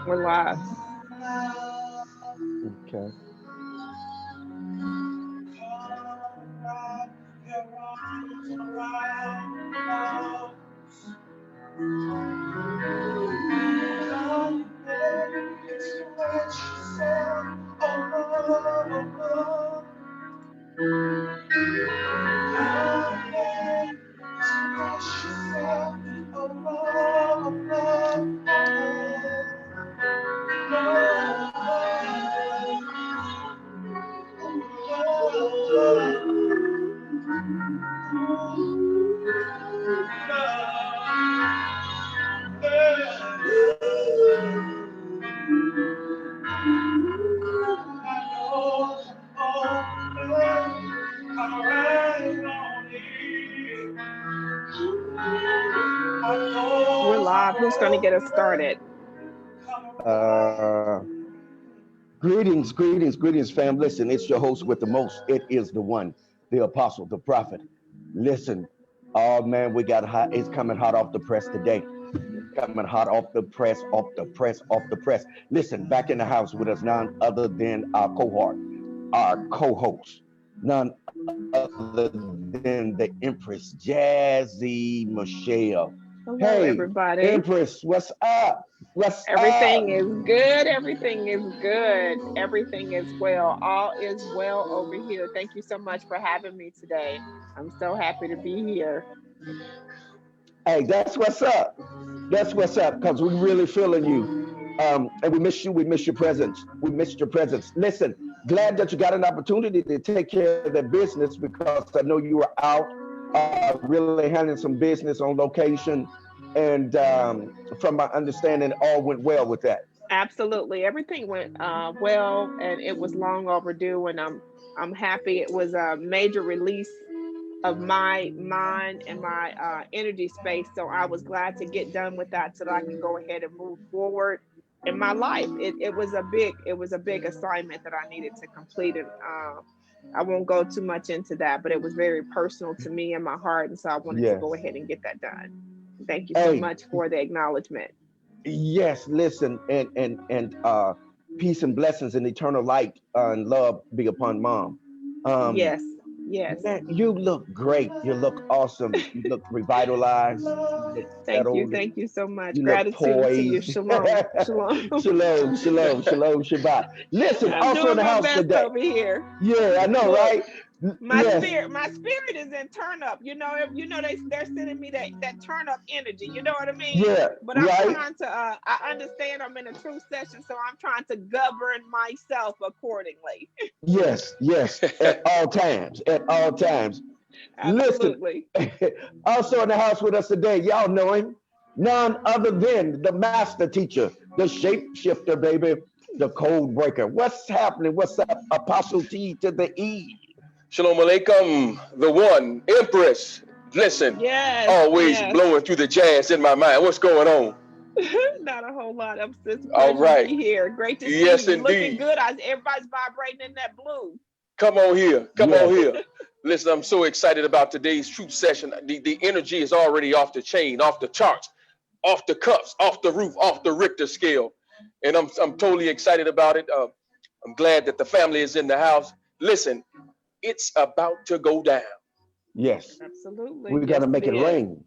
We're live. Okay. We're live. Who's going to get us started? Greetings, fam. Listen, it's your host with the most. It is the one, the apostle, the prophet. Listen, oh man, we got hot. It's coming hot off the press today. Coming hot off the press, off the press, off the press. Listen, back in the house with us, none other than our cohort, our co-host, none other than the Empress Jazzy Michelle. Hello, Hey, everybody. Empress, what's up? What's Everything up? is good. Everything is good. Everything is well. All is well over here. Thank you so much for having me today. I'm so happy to be here. Hey, that's what's up. That's what's up, because we really feeling you. And we miss you. We miss your presence. We missed your presence. Listen, glad that you got an opportunity to take care of that business, because I know you were out really handling some business on location. And from my understanding, all went well with that. Absolutely. Everything went well, and it was long overdue, and I'm happy. It was a major release of my mind and my energy space, so I was glad to get done with that so that I can go ahead and move forward in my life. It was a big assignment that I needed to complete, and I won't go too much into that, but it was very personal to me and my heart, and so I wanted to go ahead and get that done. Thank you so much for the acknowledgement. Yes, listen, and peace and blessings and eternal light and love be upon Mom. Yes. Man, you look great. You look awesome. You look revitalized. You look settled. Thank you so much. You look Gratitude to you. poised. Shalom. Shalom, Shabbat. Listen, I'm also in doing the my house best today. over here. Yeah, I know, Look, right? My spirit is in turn up. They're sending me that turn up energy. You know what I mean? Yeah. But I'm trying to. I understand I'm in a true session, so I'm trying to govern myself accordingly. Yes. At all times. At all times. Absolutely. Listen, also in the house with us today, y'all know him. None other than the master teacher, the shapeshifter, baby, the code breaker. What's happening? What's up? Apostle T to the E. Shalom alaikum, the one, Empress. Listen, always blowing through the jazz in my mind. What's going on? Not a whole lot. I'm just all right. To be here. Great to see you. Yes, You're indeed. Looking good. Everybody's vibrating in that blue. Come on here. Come on here. Listen, I'm so excited about today's truth session. The energy is already off the chain, off the charts, off the cuffs, off the roof, off the Richter scale. And I'm totally excited about it. I'm glad that the family is in the house. Listen, it's about to go down. Yes. Absolutely. We're going to make it rain.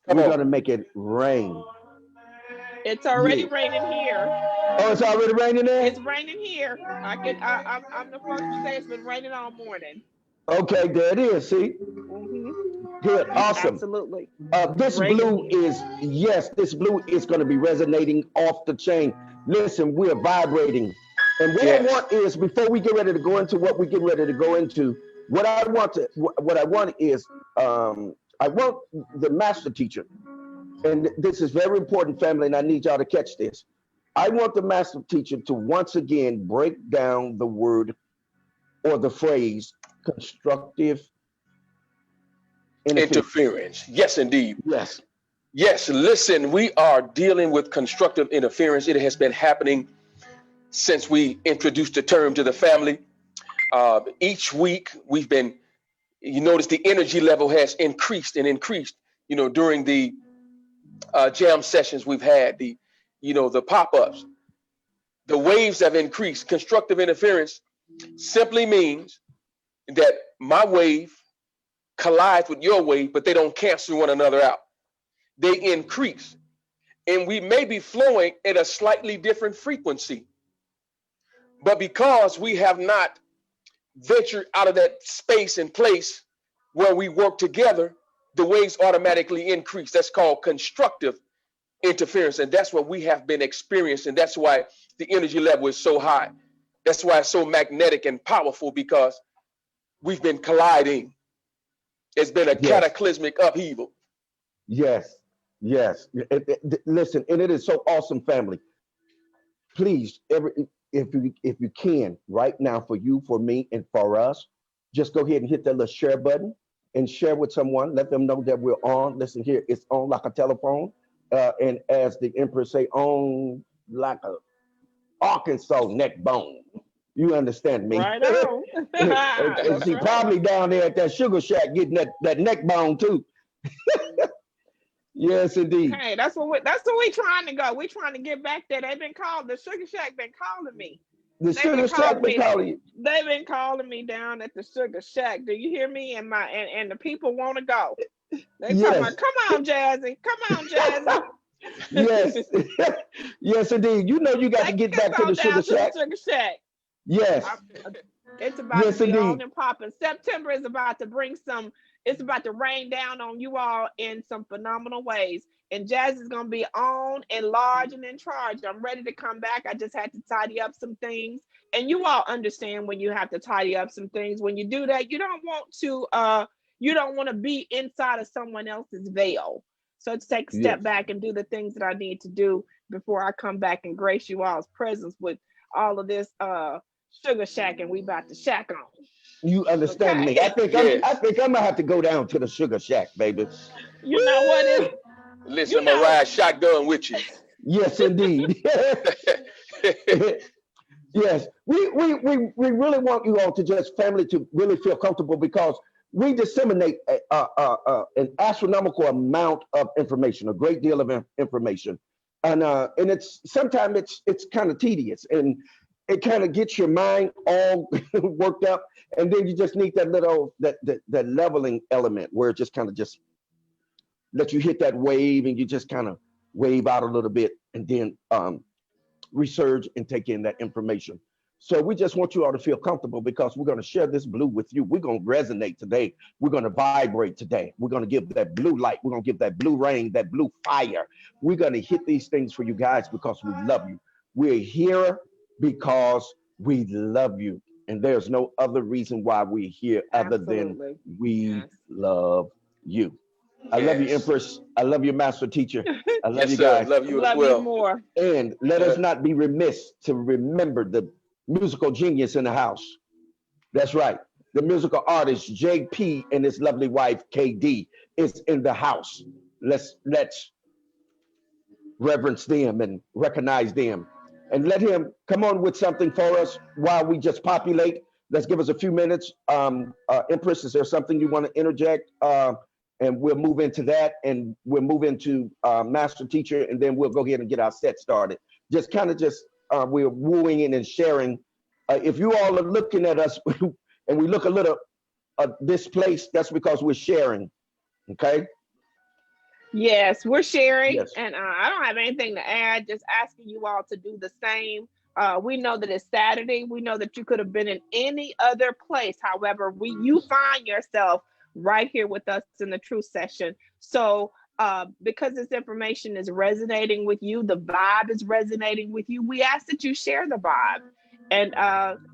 We're going to make it rain. It's already raining here. Oh, it's already raining there? It's raining here. I'm the first to say it's been raining all morning. Okay, there it is. See? Good. Awesome. Absolutely. This blue is going to be resonating off the chain. Listen, we're vibrating. And what I want is, before we get ready to go into what we get ready to go into, What I want is, I want the master teacher, and this is very important, family, and I need y'all to catch this. I want the master teacher to once again break down the word or the phrase constructive interference. Yes, indeed. Yes. Yes, listen, we are dealing with constructive interference. It has been happening since we introduced the term to the family. Each week we've been, you notice the energy level has increased and increased, during the jam sessions we've had, the pop-ups. The waves have increased. Constructive interference simply means that my wave collides with your wave, but they don't cancel one another out. They increase, and we may be flowing at a slightly different frequency, but because we have not ventured out of that space and place where we work together, the waves automatically increase. That's called constructive interference, and that's what we have been experiencing. That's why the energy level is so high. That's why it's so magnetic and powerful, because we've been colliding. It's been a cataclysmic upheaval. Yes. Listen, and it is so awesome, family. Please, if you can, right now, for you, for me, and for us, just go ahead and hit that little share button and share with someone. Let them know that we're on. Listen here, it's on like a telephone, and as the Empress say, on like a Arkansas neck bone. You understand me? Right on. and she probably down there at that sugar shack getting that neck bone too. Yes, indeed. Hey, that's what we trying to go. We trying to get back there. They've been calling, the Sugar Shack been calling me. The Sugar Shack been calling you. They've been calling me down at the Sugar Shack. Do you hear me? And the people want to go. They talking about, come on, Jazzy. Come on, Jazzy. Yes. Yes, indeed. You know you got to get back to the Sugar Shack. Yes. It's about to be on and popping. September is about to bring it's about to rain down on you all in some phenomenal ways. And Jazz is going to be on and large and in charge. I'm ready to come back. I just had to tidy up some things. And you all understand when you have to tidy up some things. When you do that, you don't want to be inside of someone else's veil. So to take a step back and do the things that I need to do before I come back and grace you all's presence with all of this Sugar Shack, and we about to shack on. You understand me? I think I'm gonna have to go down to the Sugar Shack, baby. You know what? Listen, I'm gonna ride shotgun with you. Yes, indeed. Yes, we really want you all to just family to really feel comfortable, because we disseminate an astronomical amount of information, a great deal of information, and it's sometimes it's kind of tedious, and it kind of gets your mind all worked up, and then you just need that little that leveling element where it just kind of just let you hit that wave, and you just kind of wave out a little bit, and then resurge and take in that information. So we just want you all to feel comfortable, because we're going to share this blue with you. We're going to resonate today. We're going to vibrate today. We're going to give that blue light. We're going to give that blue rain, that blue fire. We're going to hit these things for you guys because we love you. We're here because we love you. And there's no other reason why we're here other than we love you. I love you, Empress. I love you, Master Teacher. I love you guys. Love you as well. You more. And let us not be remiss to remember the musical genius in the house. That's right. The musical artist JP and his lovely wife KD is in the house. Let's reverence them and recognize them, and let him come on with something for us while we just populate. Let's give us a few minutes. Empress, is there something you want to interject? And we'll move into that, and we'll move into Master Teacher, and then we'll go ahead and get our set started. Just kind of we're wooing in and sharing. If you all are looking at us and we look a little displaced, that's because we're sharing, okay? Yes, we're sharing, and I don't have anything to add, just asking you all to do the same. We know that it's Saturday. We know that you could have been in any other place. However, you find yourself right here with us in the Truth Session. So because this information is resonating with you, the vibe is resonating with you, we ask that you share the vibe, and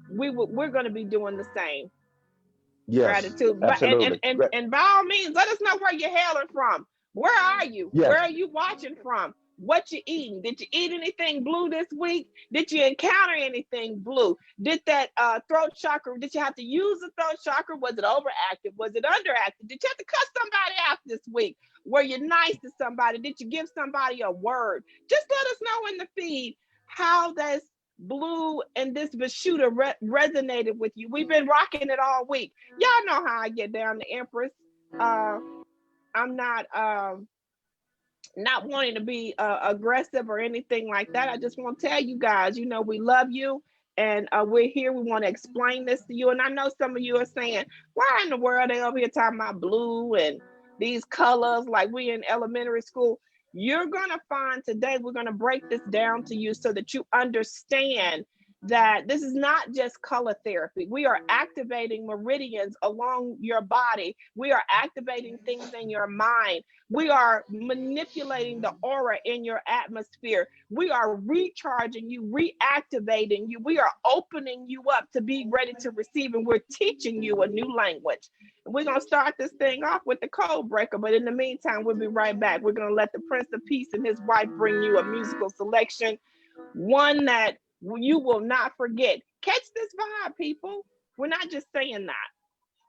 we're going to be doing the same. Yes, Gratitude. But absolutely. and by all means, let us know where you're hailing from. Where are you? Yes. Where are you watching from? What you eating? Did you eat anything blue this week? Did you encounter anything blue? Did that throat chakra, did you have to use the throat chakra? Was it overactive? Was it underactive? Did you have to cut somebody out this week? Were you nice to somebody? Did you give somebody a word? Just let us know in the feed how this blue and this Vishuddha resonated with you. We've been rocking it all week. Y'all know how I get down, the Empress. I'm not wanting to be aggressive or anything like that. I just want to tell you guys, we love you, and we're here. We want to explain this to you. And I know some of you are saying, why in the world are they over here talking about blue and these colors like we in elementary school? You're going to find today, we're going to break this down to you so that you understand that this is not just color therapy. We are activating meridians along your body. We are activating things in your mind. We are manipulating the aura in your atmosphere. We are recharging you, reactivating you. We are opening you up to be ready to receive, and we're teaching you a new language. We're going to start this thing off with the code breaker, but in the meantime, we'll be right back. We're going to let the Prince of Peace and his wife bring you a musical selection, one that you will not forget. Catch this vibe, people. We're not just saying that.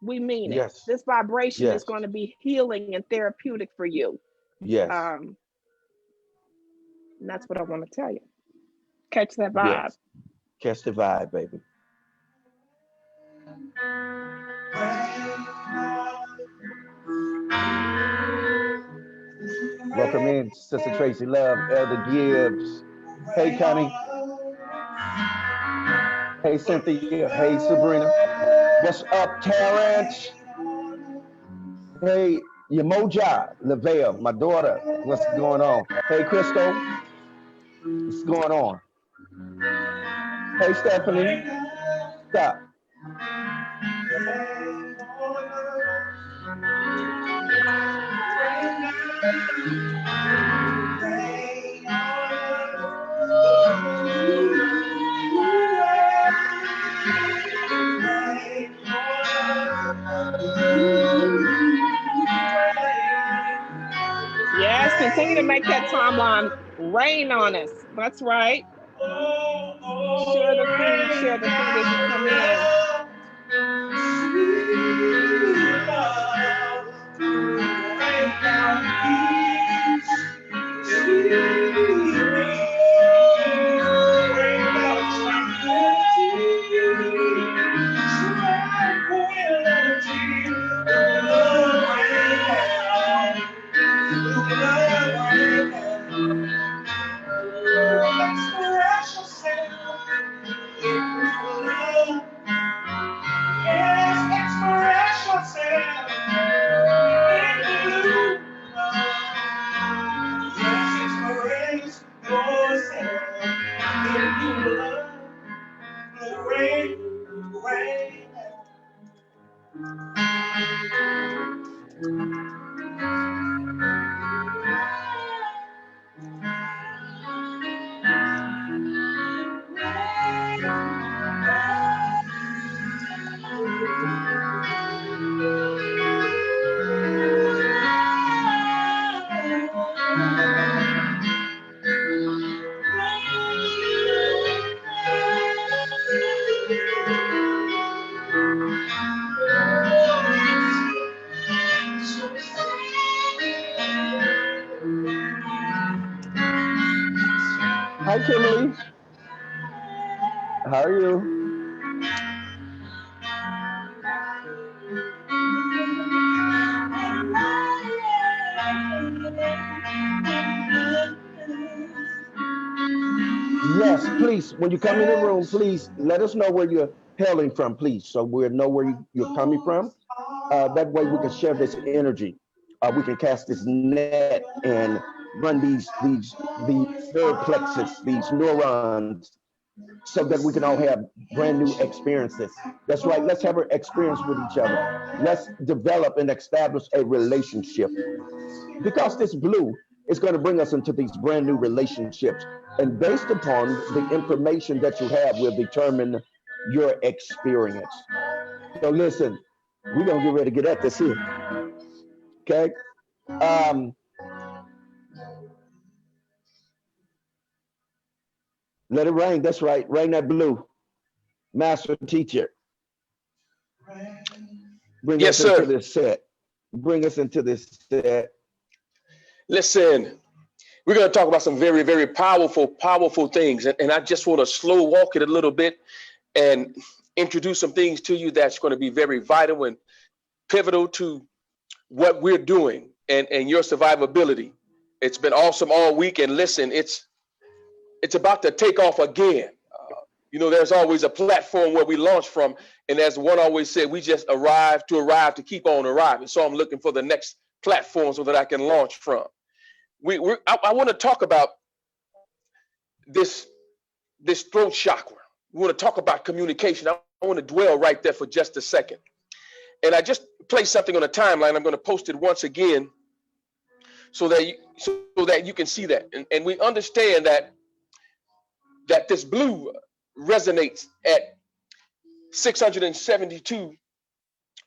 We mean it. Yes. This vibration Yes. is going to be healing and therapeutic for you. Yes. And that's what I want to tell you. Catch that vibe. Yes. Catch the vibe, baby. Welcome in, Sister Tracy Love, Elder Gibbs. Hey, Connie. Hey, Cynthia. Hey, Sabrina. What's up, Terrence? Hey, Yamoja, Lavelle, my daughter. What's going on? Hey, Crystal. What's going on? Hey, Stephanie. Stop. Yes, continue to make that timeline rain on us. That's right. Share the feed as you come in. Hi, Kimberly. How are you? Yes, please, when you come in the room, please let us know where you're hailing from, please, so we'll know where you're coming from. That way we can share this energy. We can cast this net and run these nerve plexus, these neurons, so that we can all have brand new experiences. That's right. Let's have an experience with each other. Let's develop and establish a relationship, because this blue is going to bring us into these brand new relationships. And based upon the information that you have will determine your experience. So listen, We're gonna get ready to get at this here. Okay. Let it rain. That's right. Rain that blue. Master teacher. Bring Yes, us into sir. this set. Bring us into this set. Listen, we're going to talk about some very, very powerful things. And I just want to slow walk it a little bit and introduce some things to you that's going to be very vital and pivotal to what we're doing and your survivability. It's been awesome all week. And listen, it's about to take off again. You know, there's always a platform where we launch from. And as one always said, we just arrive to keep on arriving. So I'm looking for the next platform so that I can launch from. I want to talk about this throat chakra. We want to talk about communication. I want to dwell right there for just a second. And I just placed something on a timeline. I'm going to post it once again so that you can see that. And we understand that this blue resonates at 672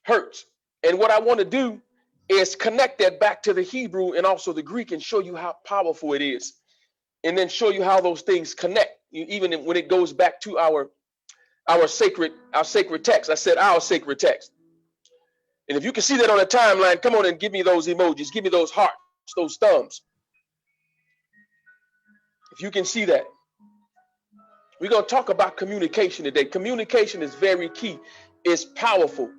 hertz. And what I want to do is connect that back to the Hebrew and also the Greek and show you how powerful it is. And then show you how those things connect, even when it goes back to our sacred text. I said our sacred text. And if you can see that on the timeline, come on and give me those emojis, give me those hearts, those thumbs. If you can see that. We're going to talk about communication today. Communication is very key. It's powerful.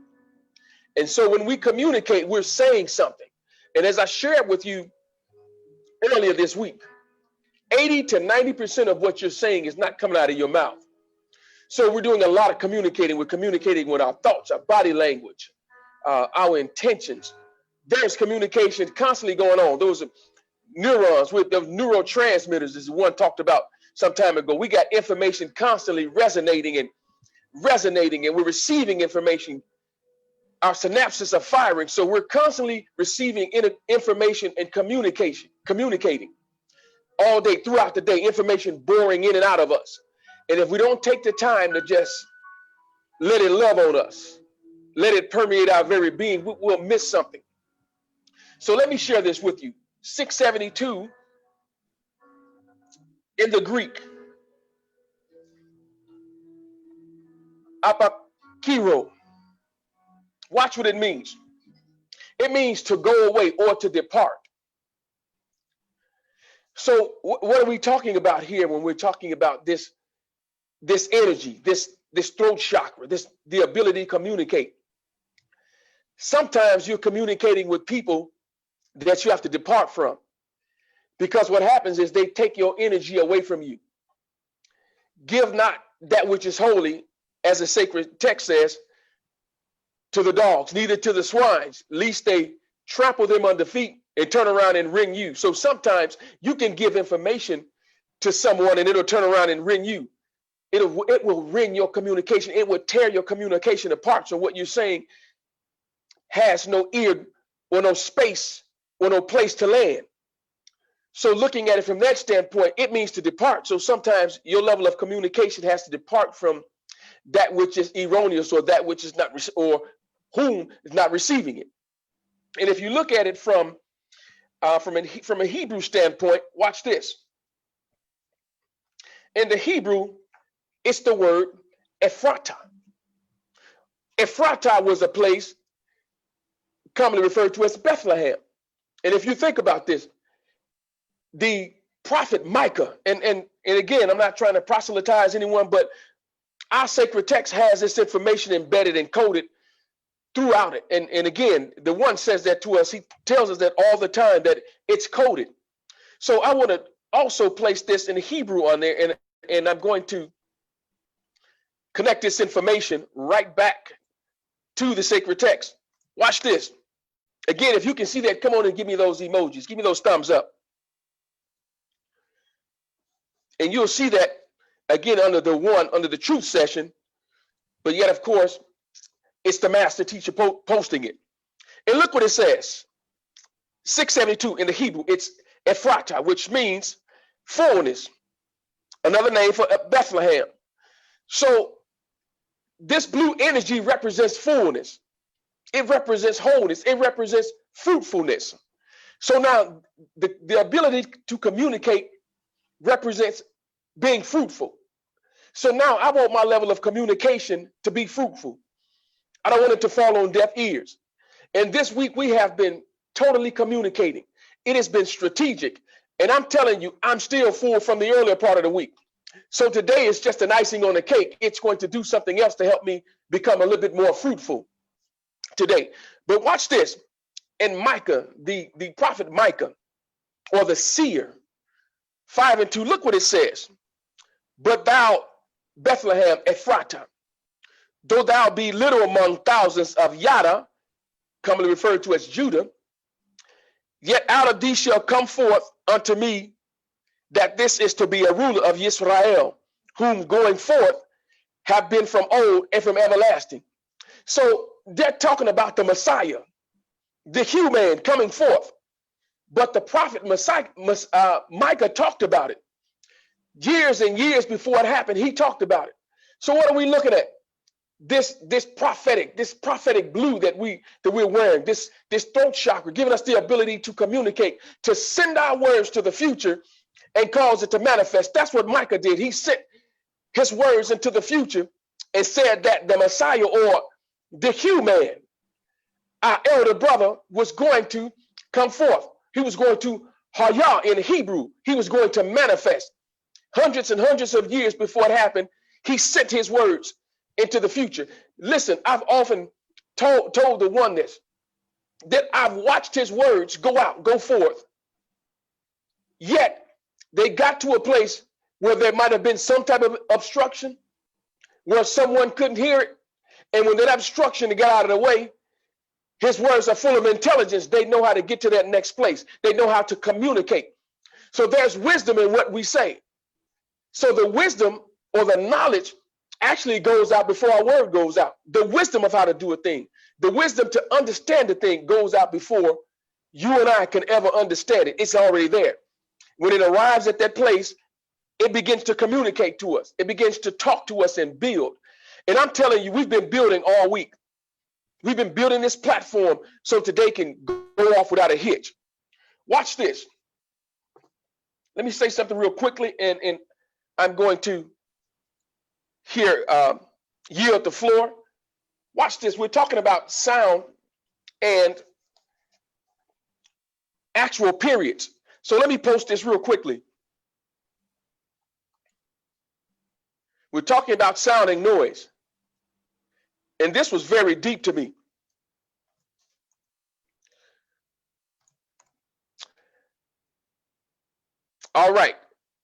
And so when we communicate, we're saying something. And as I shared with you earlier this week, 80 to 90% of what you're saying is not coming out of your mouth. So we're doing a lot of communicating. We're communicating with our thoughts, our body language, our intentions. There's communication constantly going on. Those are neurons with the neurotransmitters, as one talked about some time ago. We got information constantly resonating, and we're receiving information. Our synapses are firing, so we're constantly receiving information and communicating all day, throughout the day, information pouring in and out of us. And if we don't take the time to just let it love on us, let it permeate our very being, we'll miss something. So let me share this with you. 672 in the Greek, apakiro. Watch what it means. It means to go away or to depart. So what are we talking about here when we're talking about this energy, this throat chakra, the ability to communicate? Sometimes you're communicating with people that you have to depart from, because what happens is they take your energy away from you. Give not that which is holy, as the sacred text says, to the dogs, neither to the swines, lest they trample them under feet and turn around and ring you. So sometimes you can give information to someone and it'll turn around and ring you. It will ring your communication. It will tear your communication apart. So what you're saying has no ear or no space or no place to land. So looking at it from that standpoint, it means to depart. So sometimes your level of communication has to depart from that which is erroneous, or that which is not, or whom is not receiving it. And if you look at it from a Hebrew standpoint, watch this. In the Hebrew, it's the word Ephrata. Ephrata was a place commonly referred to as Bethlehem. And if you think about this, the prophet Micah, and again, I'm not trying to proselytize anyone, but our sacred text has this information embedded and coded throughout it. And again, the one says that to us. He tells us that all the time, that it's coded. So I want to also place this in Hebrew on there, and I'm going to connect this information right back to the sacred text. Watch this. Again, if you can see that, come on and give me those emojis. Give me those thumbs up. And you'll see that again under the truth session, but yet, of course, it's the master teacher posting it. And look what it says. 672 in the Hebrew, it's Ephrata, which means fullness. Another name for Bethlehem. So this blue energy represents fullness. It represents wholeness. It represents fruitfulness. So now the ability to communicate represents being fruitful. So now I want my level of communication to be fruitful. I don't want it to fall on deaf ears. And this week we have been totally communicating. It has been strategic. And I'm telling you, I'm still full from the earlier part of the week. So today is just an icing on the cake. It's going to do something else to help me become a little bit more fruitful today. But watch this. In Micah, the prophet Micah, or the seer, 5:2, look what it says. But thou, Bethlehem Ephratah, though thou be little among thousands of Yada, commonly referred to as Judah, yet out of thee shall come forth unto me that this is to be a ruler of Israel, whom going forth have been from old and from everlasting. So they're talking about the Messiah, the human coming forth. But the prophet Micah talked about it. Years and years before it happened, he talked about it. So what are we looking at? This prophetic blue that we're wearing, this throat chakra, giving us the ability to communicate, to send our words to the future and cause it to manifest. That's what Micah did. He sent his words into the future and said that the Messiah, or the human, our elder brother, was going to come forth. He was going to Hayah in Hebrew. He was going to manifest. Hundreds and hundreds of years before it happened, he sent his words into the future. Listen, I've often told the oneness that I've watched his words go out, go forth. Yet they got to a place where there might have been some type of obstruction, where someone couldn't hear it. And when that obstruction got out of the way, his words are full of intelligence. They know how to get to that next place. They know how to communicate. So there's wisdom in what we say. So the wisdom or the knowledge actually goes out before our word goes out. The wisdom of how to do a thing, the wisdom to understand the thing goes out before you and I can ever understand it. It's already there. When it arrives at that place, it begins to communicate to us. It begins to talk to us and build. And I'm telling you, we've been building all week. We've been building this platform so today can go off without a hitch. Watch this. Let me say something real quickly, and I'm going to yield the floor. Watch this. We're talking about sound and actual periods. So let me post this real quickly. We're talking about sound and noise. And this was very deep to me. All right.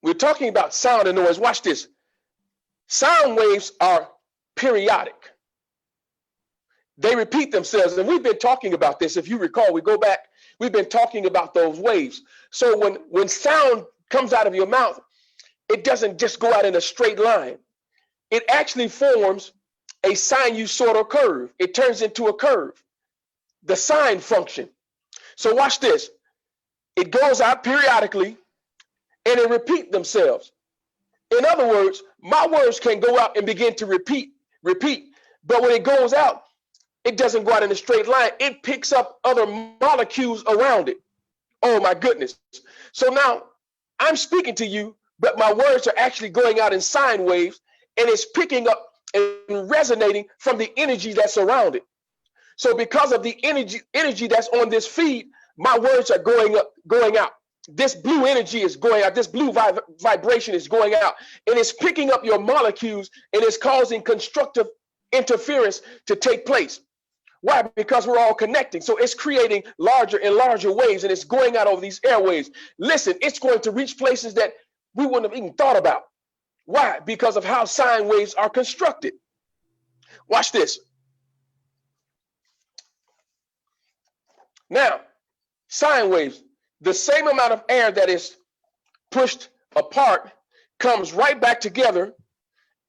We're talking about sound and noise. Watch this. Sound waves are periodic. They repeat themselves. And we've been talking about this. If you recall, we go back, we've been talking about those waves. So when sound comes out of your mouth, it doesn't just go out in a straight line. It actually forms a sinusoidal curve. It turns into a curve, the sine function. So watch this. It goes out periodically and it repeats themselves. In other words, my words can go out and begin to repeat, but when it goes out, it doesn't go out in a straight line. It picks up other molecules around it. Oh my goodness. So now I'm speaking to you, but my words are actually going out in sine waves, and it's picking up and resonating from the energy that's around it. So because of the energy that's on this feed, my words are going out. This blue energy is going out. This blue vibration is going out, and it's picking up your molecules, and it's causing constructive interference to take place. Why? Because we're all connecting. So it's creating larger and larger waves, and it's going out over these airwaves. Listen, it's going to reach places that we wouldn't have even thought about. Why? Because of how sine waves are constructed. Watch this. Now, sine waves, the same amount of air that is pushed apart comes right back together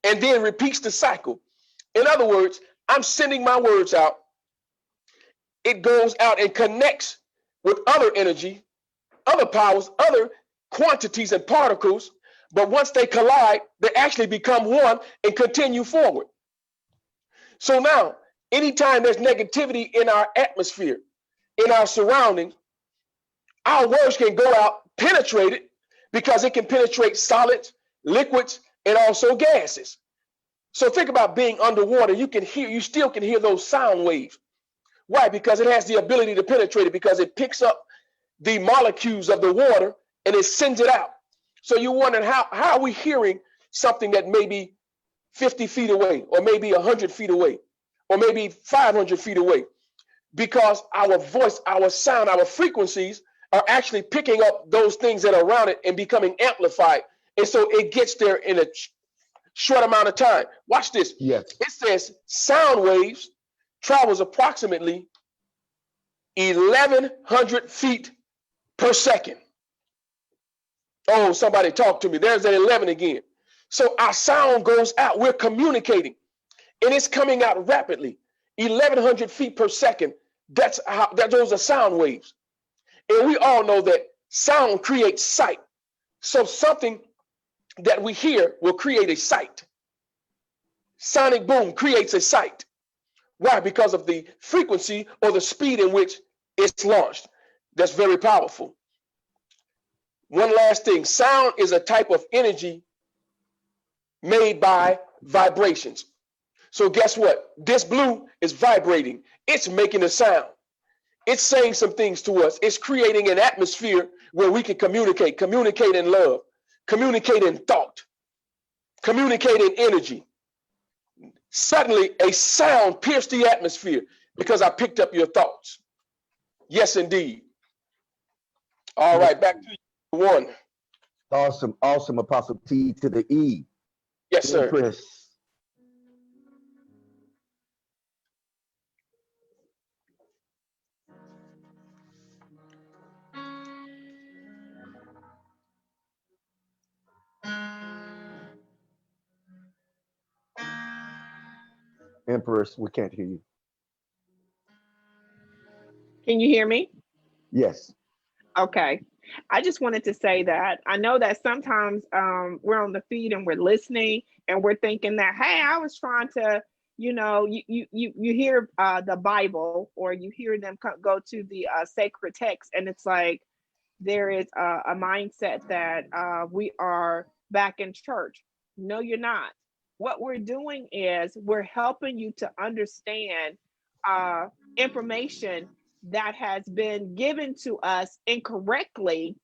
and then repeats the cycle. In other words, I'm sending my words out. It goes out and connects with other energy, other powers, other quantities and particles. But once they collide, they actually become one and continue forward. So now Anytime there's negativity in our atmosphere, in our surroundings, our words can go out, penetrate it, because it can penetrate solids, liquids, and also gases. So think about being underwater. You still can hear those sound waves. Why? Because it has the ability to penetrate it, because it picks up the molecules of the water and it sends it out. So you're wondering, how are we hearing something that may be 50 feet away, or maybe 100 feet away, or maybe 500 feet away? Because our voice, our sound, our frequencies are actually picking up those things that are around it and becoming amplified. And so it gets there in a short amount of time. Watch this. Yes. It says sound waves travels approximately 1,100 feet per second. Oh, somebody talk to me. There's that 11 again. So our sound goes out. We're communicating, and it's coming out rapidly. 1,100 feet per second. Those are sound waves. And we all know that sound creates sight. So something that we hear will create a sight. Sonic boom creates a sight. Why? Because of the frequency or the speed in which it's launched. That's very powerful. One last thing. Sound is a type of energy made by vibrations. So guess what? This blue is vibrating. It's making a sound. It's saying some things to us. It's creating an atmosphere where we can communicate in love, communicate in thought, communicate in energy. Suddenly, a sound pierced the atmosphere because I picked up your thoughts. Yes, indeed. All right, back to you. One. Awesome, awesome, Apostle T to the E. Yes, sir. Empress. Empress, we can't hear you. Can you hear me? Yes. Okay. I just wanted to say that I know that sometimes we're on the feed and we're listening and we're thinking that, hey, I was trying to, you hear the Bible, or you hear them go to the sacred text, and it's like there is a mindset that we are back in church. No, you're not. What we're doing is we're helping you to understand information that has been given to us incorrectly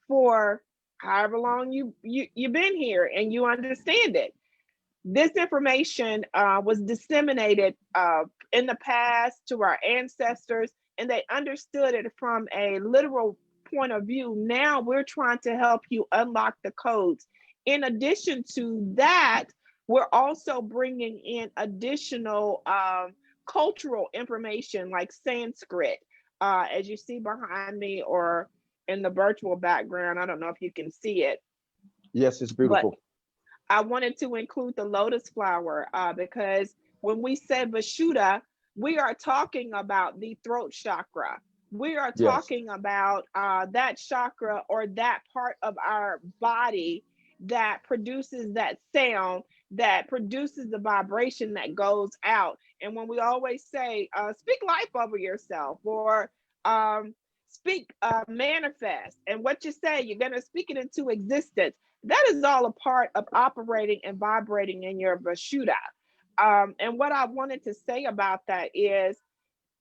for however long you've been here, and you understand it. This information was disseminated in the past to our ancestors, and they understood it from a literal point of view. Now we're trying to help you unlock the codes. In addition to that, we're also bringing in additional cultural information like Sanskrit, as you see behind me or in the virtual background. I don't know if you can see it. Yes, it's beautiful. But I wanted to include the lotus flower because when we said Vishuddha, we are talking about the throat chakra. We are talking about that chakra, or that part of our body that produces that sound, that produces the vibration that goes out. And when we always say, speak life over yourself, or speak, manifest, and what you say, you're going to speak it into existence. That is all a part of operating and vibrating in your Vishuddha. And what I wanted to say about that is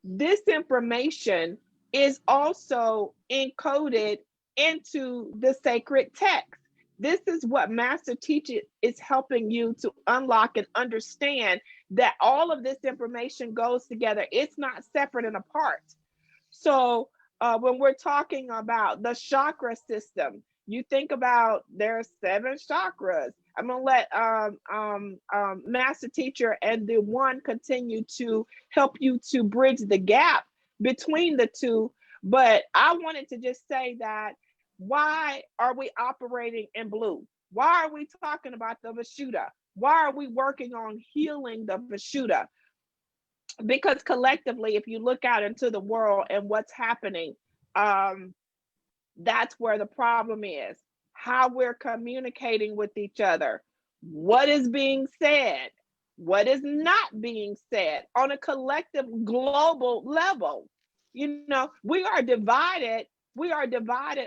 this information is also encoded into the sacred text. This is what Master Teacher is helping you to unlock and understand, that all of this information goes together. It's not separate and apart. So when we're talking about the chakra system, you think about there's 7 chakras. I'm gonna let Master Teacher and the one continue to help you to bridge the gap between the two. But I wanted to just say that, why are we operating in blue? Why are we talking about the Vishuddha? Why are we working on healing the Vishuddha? Because collectively, if you look out into the world and what's happening, that's where the problem is. How we're communicating with each other, what is being said, what is not being said on a collective global level. You know, we are divided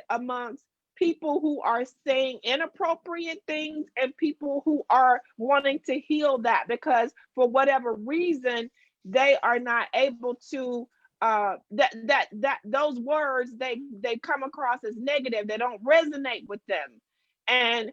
amongst people who are saying inappropriate things and people who are wanting to heal that because for whatever reason they are not able to that those words they come across as negative, they don't resonate with them. And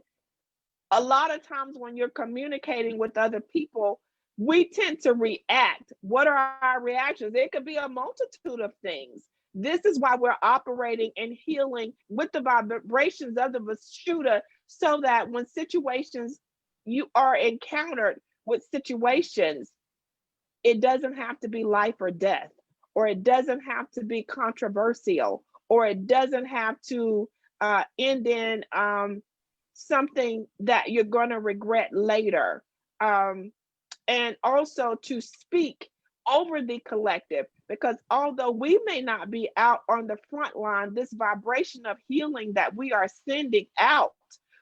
a lot of times when you're communicating with other people, we tend to react. What are our reactions? It could be a multitude of things. This is why we're operating and healing with the vibrations of the Vishuddha, so that when situations you are encountered with situations, it doesn't have to be life or death, or it doesn't have to be controversial, or it doesn't have to end in something that you're going to regret later. And also to speak over the collective, because although we may not be out on the front line, this vibration of healing that we are sending out,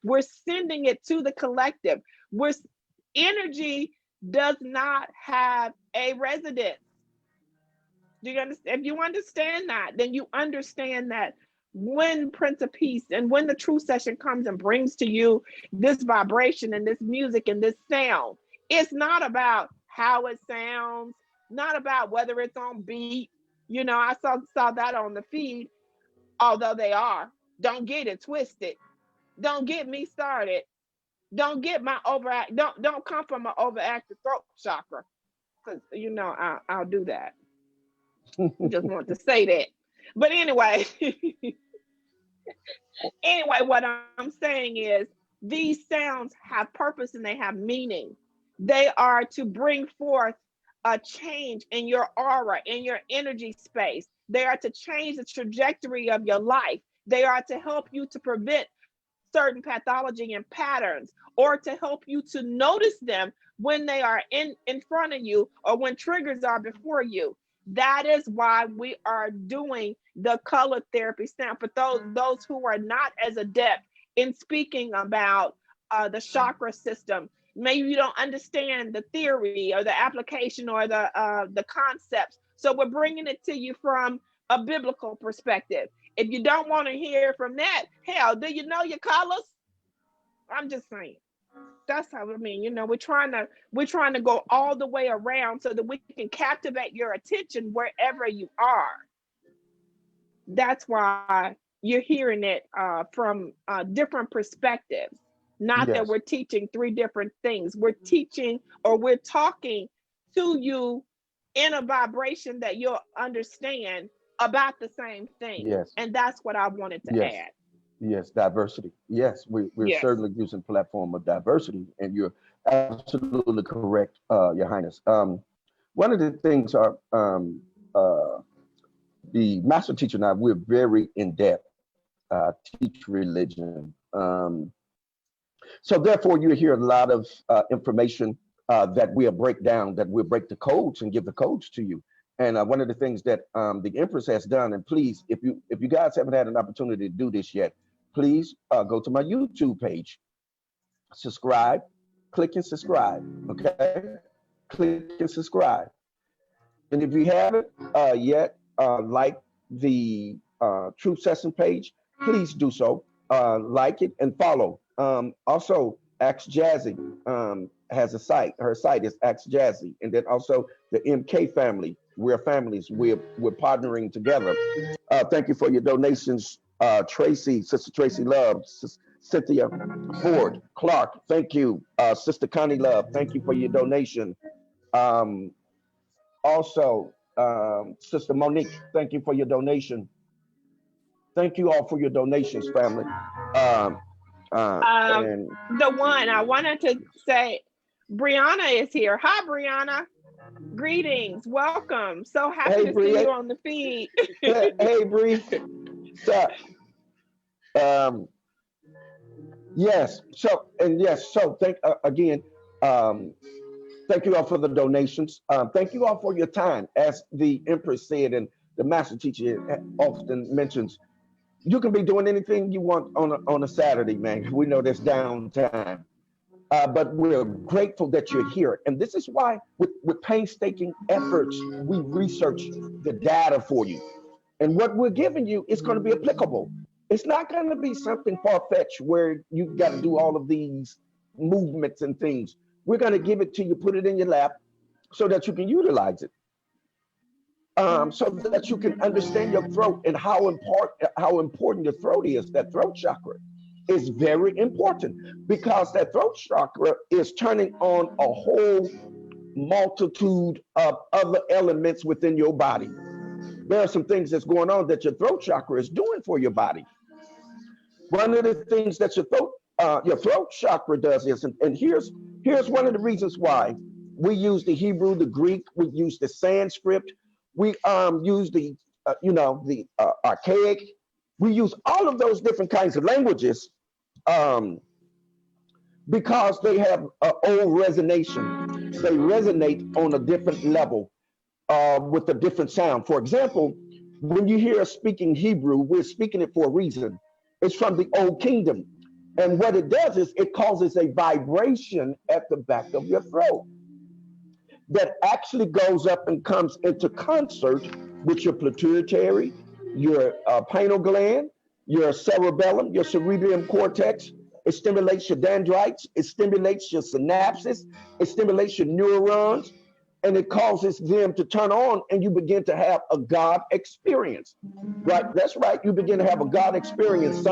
we're sending it to the collective. We're energy does not have a residence. Do you understand? If you understand that, then you understand that when Prince of Peace and when the True Session comes and brings to you this vibration and this music and this sound, it's not about how it sounds, not about whether it's on beat. You know, I saw that on the feed, although they are. Don't get it twisted. Don't get me started. Don't get my overact. Don't come from an overactive throat chakra, because you know I'll do that. Just want to say that. But anyway, what I'm saying is these sounds have purpose and they have meaning. They are to bring forth a change in your aura, in your energy space. They are to change the trajectory of your life. They are to help you to prevent certain pathology and patterns, or to help you to notice them when they are in front of you, or when triggers are before you. That is why we are doing the color therapy sound. For those who are not as adept in speaking about the chakra system, maybe you don't understand the theory or the application or the concepts. So we're bringing it to you from a biblical perspective. If you don't want to hear from that, hell, do you know your colors? I'm just saying. That's how, I mean, you know, we're trying to go all the way around so that we can captivate your attention wherever you are. That's why you're hearing it from different perspectives. Not that Yes. we're teaching three different things. We're teaching, or we're talking to you in a vibration that you'll understand about the same thing. Yes. And that's what I wanted to Yes. add. Yes. Diversity. Yes. We're Yes. certainly using platform of diversity, and you're absolutely correct, Your Highness. One of the things are the master teacher and I, we're very in depth, teach religion. So therefore, you hear a lot of information that we'll break down, that we'll break the codes and give the codes to you. And one of the things that the Empress has done, and please, if you guys haven't had an opportunity to do this yet, please go to my YouTube page, subscribe, click and subscribe, okay? Click and subscribe. And if you haven't yet, like the True Session page, please do so. Like it and follow. Also, Ask Jazzy has a site. Her site is Ask Jazzy. And then also the MK family. We're families. We're partnering together. Thank you for your donations, Tracy, Sister Tracy Love, Cynthia Ford, Clark. Thank you, Sister Connie Love. Thank you for your donation. Also, Sister Monique, thank you for your donation. Thank you all for your donations, family. And The one I wanted to say, Brianna is here. Hi, Brianna. Greetings. Welcome. So happy hey, to Bree. see you on the feed. Hey, Bree. So, yes. So thank again. Thank you all for the donations. Thank you all for your time. As the Empress said, and the Master Teacher often mentions, you can be doing anything you want on a Saturday, man. We know there's downtime. but we're grateful that you're here. And this is why, with painstaking efforts, we research the data for you. And what we're giving you is going to be applicable. It's not going to be something far-fetched where you've got to do all of these movements and things. We're going to give it to you, put it in your lap so that you can utilize it. So that you can understand your throat and how important your throat is. That throat chakra is very important because that throat chakra is turning on a whole multitude of other elements within your body. There are some things that's going on that your throat chakra is doing for your body. One of the things that your throat chakra does is, and here's one of the reasons why we use the Hebrew, the Greek, we use the Sanskrit, we use the archaic, we use all of those different kinds of languages because they have old resonation. They resonate on a different level with a different sound. For example, when you hear us speaking Hebrew, we're speaking it for a reason. It's from the Old Kingdom. And what it does is it causes a vibration at the back of your throat that actually goes up and comes into concert with your pituitary, your pineal gland, your cerebellum, your cerebrum cortex. It stimulates your dendrites, it stimulates your synapses, it stimulates your neurons, and it causes them to turn on, and you begin to have a God experience. Right? That's right. You begin to have a God experience.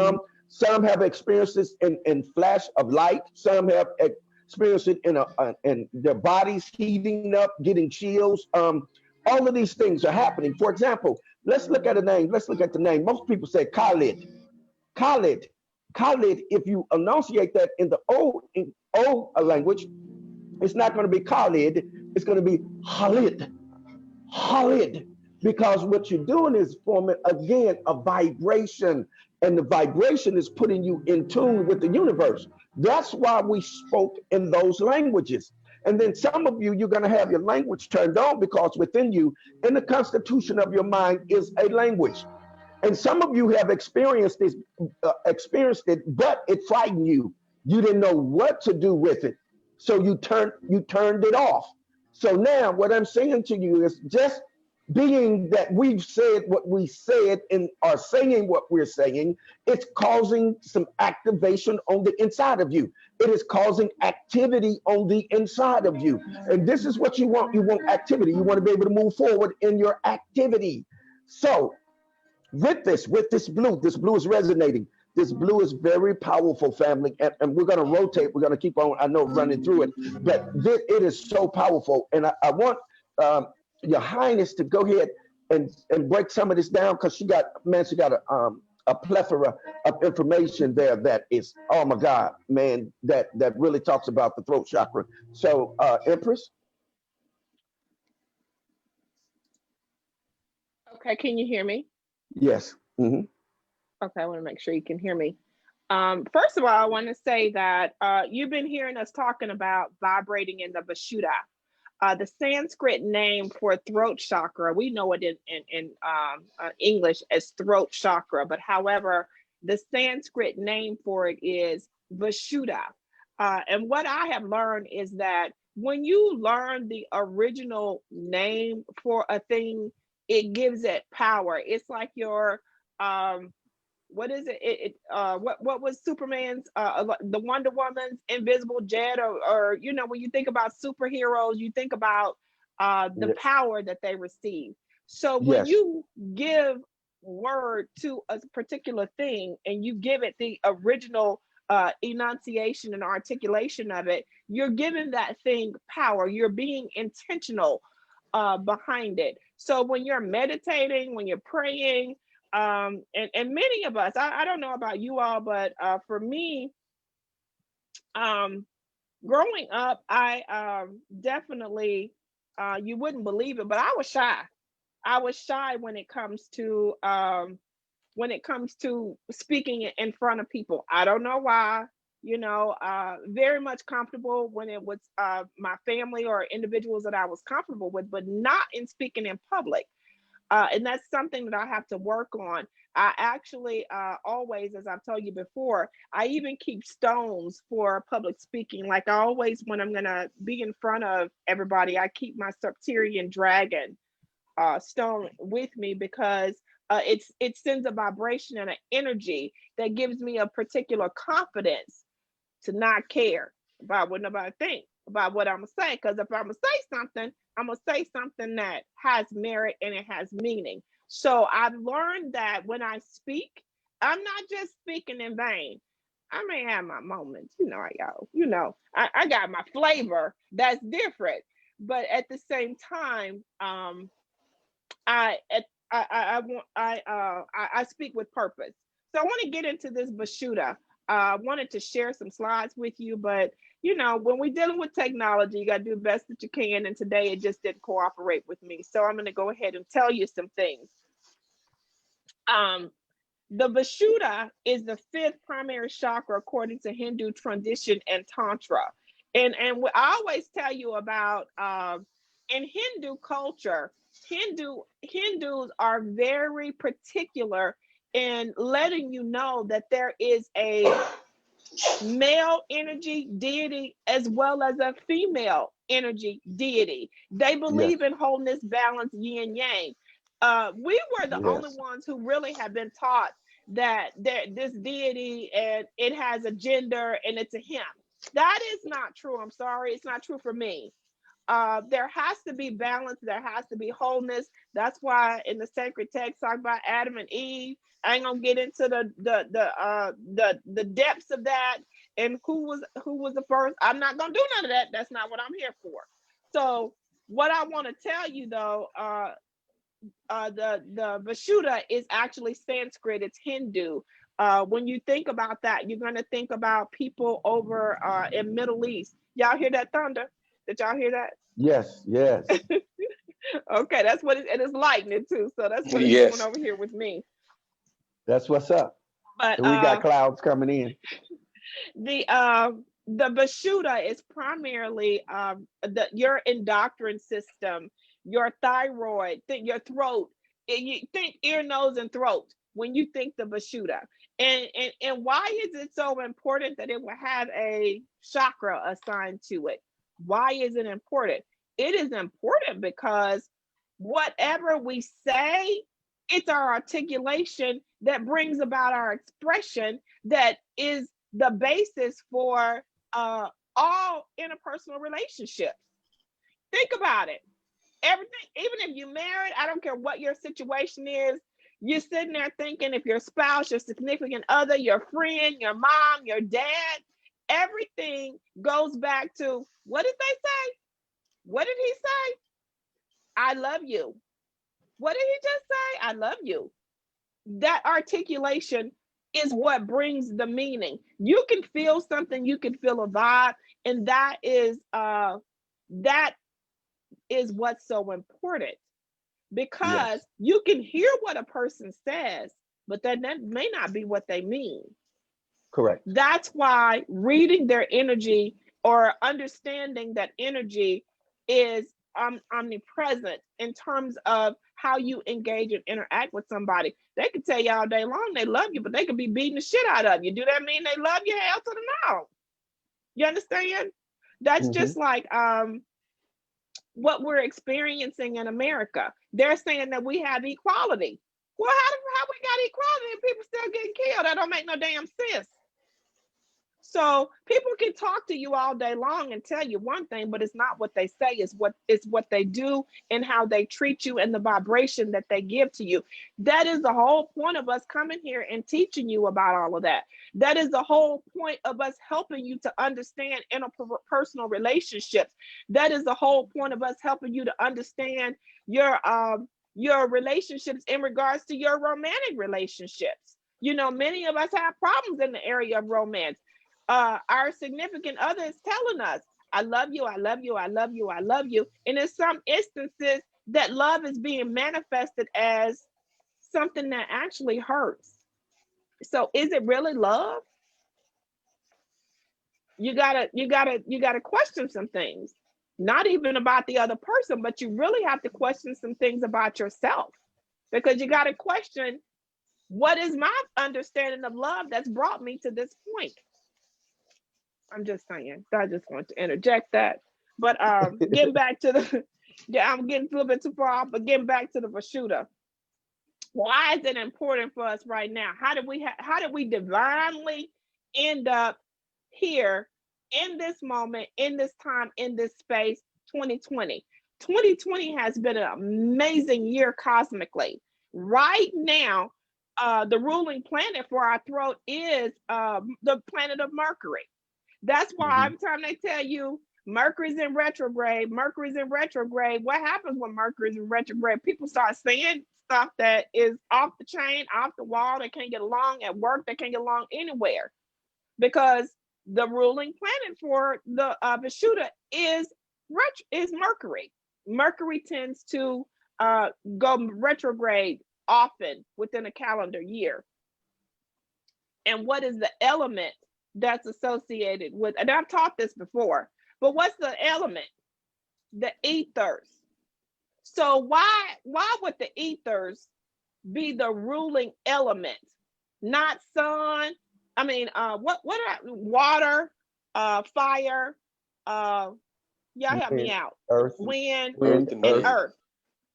Some have experienced this in flash of light. Some have experienced it in their bodies heating up, getting chills. All of these things are happening. For example, let's look at a name. Let's look at the name. Most people say Khalid. Khalid. Khalid. If you enunciate that in the old language, it's not going to be Khalid. It's going to be Khalid. Khalid. Because what you're doing is forming, again, a vibration. And the vibration is putting you in tune with the universe. That's why we spoke in those languages. And then some of you, you're going to have your language turned on because within you, in the constitution of your mind, is a language. And some of you have experienced it, but it frightened you. You didn't know what to do with it, so you turned it off. So now, what I'm saying to you is just being that we've said what we said and are saying what we're saying, it's causing some activation on the inside of you. It is causing activity on the inside of you. And this is what you want. You want activity. You want to be able to move forward in your activity. So with this blue is resonating. This blue is very powerful, family, and we're going to rotate. We're going to keep on, I know, running through it, but it is so powerful. And I want Your Highness to go ahead and break some of this down because she got a plethora of information there that is, oh my God, man, that really talks about the throat chakra. So, Empress? Okay, can you hear me? Yes. Mm-hmm. Okay, I want to make sure you can hear me. First of all, I want to say that you've been hearing us talking about vibrating in the Vishuddha. The Sanskrit name for throat chakra, we know it in English as throat chakra, but however, the Sanskrit name for it is Vishuddha. And what I have learned is that when you learn the original name for a thing, it gives it power. It's like your what is it? What was Superman's the Wonder Woman's invisible jet, or you know, when you think about superheroes, you think about the power that they receive. So when you give word to a particular thing and you give it the original enunciation and articulation of it, you're giving that thing power. You're being intentional behind it. So when you're meditating, when you're praying, and many of us, I don't know about you all, but for me, growing up, I definitely, you wouldn't believe it, but I was shy. I was shy when it comes to speaking in front of people. I don't know why. You know, very much comfortable when it was my family or individuals that I was comfortable with, but not in speaking in public. And that's something that I have to work on. I actually always, as I've told you before, I even keep stones for public speaking. Like I always, when I'm gonna be in front of everybody, I keep my Septarian dragon stone with me because it sends a vibration and an energy that gives me a particular confidence to not care about what nobody think about what I'm gonna say. Because if I'm gonna say something, I'm gonna say something that has merit and it has meaning. So I've learned that when I speak, I'm not just speaking in vain. I may have my moments, I got my flavor that's different, but at the same time, I I speak with purpose. So I want to get into this Vishuddha. I wanted to share some slides with you, but when we're dealing with technology, you got to do the best that you can. And today it just didn't cooperate with me. So I'm going to go ahead and tell you some things. The Vishuddha is the fifth primary chakra according to Hindu tradition and Tantra. And I always tell you about in Hindu culture, Hindus are very particular in letting you know that there is a male energy deity as well as a female energy deity. They believe in wholeness, balance, yin yang. We were the only ones who really have been taught that this deity and it has a gender and it's a him. That is not true. I'm sorry, it's not true for me. There has to be balance. There has to be wholeness. That's why in the sacred text talk about Adam and Eve. I ain't gonna get into the depths of that and who was the first. I'm not gonna do none of that. That's not what I'm here for. So what I want to tell you though, the Vishuddha is actually Sanskrit. It's Hindu. When you think about that, you're gonna think about people over in Middle East. Y'all hear that thunder? Did y'all hear that? Yes, yes. Okay, that's what and it's lightning too. So that's what it's doing over here with me. That's what's up. But we got clouds coming in. The Vishuddha is primarily your endocrine system, your thyroid, your throat. You think ear, nose, and throat when you think the Vishuddha. And why is it so important that it will have a chakra assigned to it? Why is it important? It is important because whatever we say, it's our articulation that brings about our expression that is the basis for all interpersonal relationships. Think about it. Everything, even if you're married, I don't care what your situation is, you're sitting there thinking if your spouse, your significant other, your friend, your mom, your dad, everything goes back to what did they say? What did he say? I love you. What did he just say? I love you. That articulation is what brings the meaning. You can feel something, you can feel a vibe, and that is what's so important because you can hear what a person says, but that may not be what they mean. Correct. That's why reading their energy or understanding that energy is omnipresent in terms of how you engage and interact with somebody. They could tell you all day long they love you, but they could be beating the shit out of you. Do that mean they love you? Hell to the no. You understand? That's just like what we're experiencing in America. They're saying that we have equality. Well, how we got equality and people still getting killed? That don't make no damn sense. So people can talk to you all day long and tell you one thing, but it's not what they say, it's what they do and how they treat you and the vibration that they give to you. That is the whole point of us coming here and teaching you about all of that. That is the whole point of us helping you to understand interpersonal relationships. That is the whole point of us helping you to understand your relationships in regards to your romantic relationships. Many of us have problems in the area of romance. Our significant other is telling us, I love you, I love you, I love you, I love you. And in some instances, that love is being manifested as something that actually hurts. So is it really love? You gotta question some things. Not even about the other person, but you really have to question some things about yourself. because you got to question, what is my understanding of love that's brought me to this point? I'm just saying. I just want to interject that. But getting back to the, yeah, I'm getting a little bit too far off, but getting back to the Vishuddha. Why is it important for us right now? How did we divinely end up here in this moment, in this time, in this space? 2020. 2020 has been an amazing year cosmically. Right now, the ruling planet for our throat is the planet of Mercury. That's why every time they tell you Mercury's in retrograde, what happens when Mercury's in retrograde? People start saying stuff that is off the chain, off the wall. They can't get along at work. They can't get along anywhere, because the ruling planet for the Vishuddha is Mercury. Mercury tends to go retrograde often within a calendar year. And what is the element that's associated with, and I've taught this before, but what's the element? The ethers. So why would the ethers be the ruling element, not sun? I mean, what are water, fire, y'all help me out. Earth, Wind and and earth.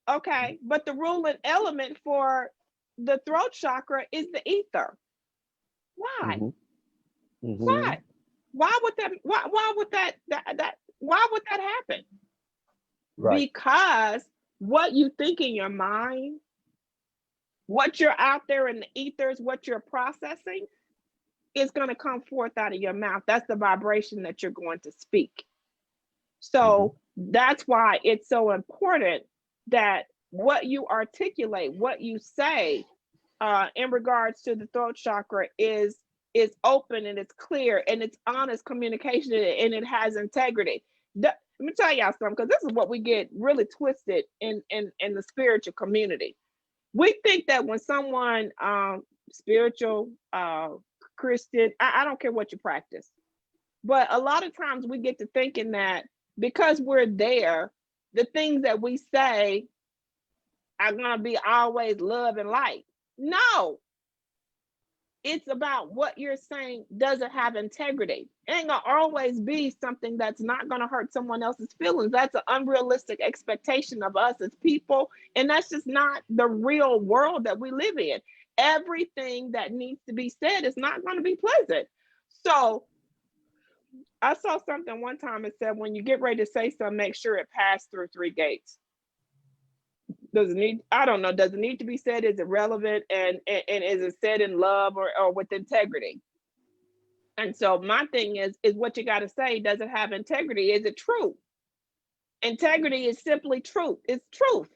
Okay, but the ruling element for the throat chakra is the ether. Why? Why? Why would that? Why would that happen? Right. Because what you think in your mind, what you're out there in the ethers, what you're processing, is going to come forth out of your mouth. That's the vibration that you're going to speak. So that's why it's so important that what you articulate, what you say in regards to the throat chakra is open and it's clear and it's honest communication and it has integrity. Let me tell y'all something, because this is what we get really twisted in the spiritual community. We think that when someone spiritual, Christian, I don't care what you practice, but a lot of times we get to thinking that because we're there, the things that we say are going to be always love and light. No, it's about what you're saying doesn't have integrity. It ain't gonna always be something that's not gonna hurt someone else's feelings. That's an unrealistic expectation of us as people, and that's just not the real world that we live in. Everything that needs to be said is not going to be pleasant. So I saw something one time, it said, when you get ready to say something, make sure it passed through 3 gates. Does it need, I don't know, does it need to be said? Is it relevant? And is it said in love or with integrity? And so my thing is what you got to say, does it have integrity? Is it true? Integrity is simply truth. It's truth.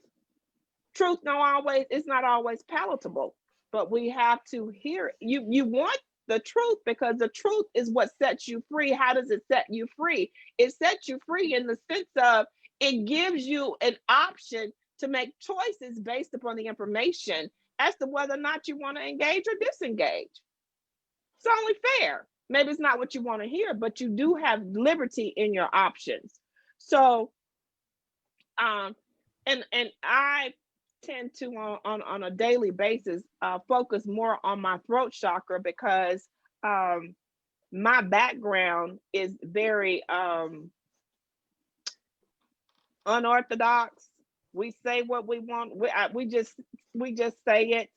Truth it's not always palatable, but we have to hear it. You want the truth, because the truth is what sets you free. How does it set you free? It sets you free in the sense of it gives you an option to make choices based upon the information as to whether or not you want to engage or disengage. It's only fair. Maybe it's not what you want to hear, but you do have liberty in your options. So, and I tend to on a daily basis focus more on my throat chakra, because my background is very unorthodox. We say what we want. We just say it.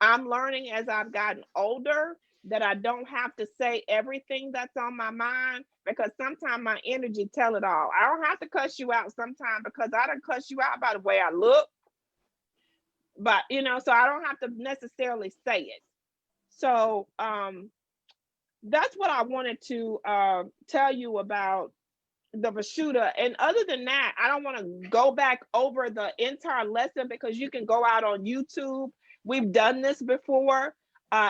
I'm learning as I've gotten older that I don't have to say everything that's on my mind, because sometimes my energy tell it all. I don't have to cuss you out sometimes, because I don't cuss you out by the way I look. But so I don't have to necessarily say it. So that's what I wanted to tell you about the Vishuddha. And other than that, I don't want to go back over the entire lesson, because you can go out on YouTube. We've done this before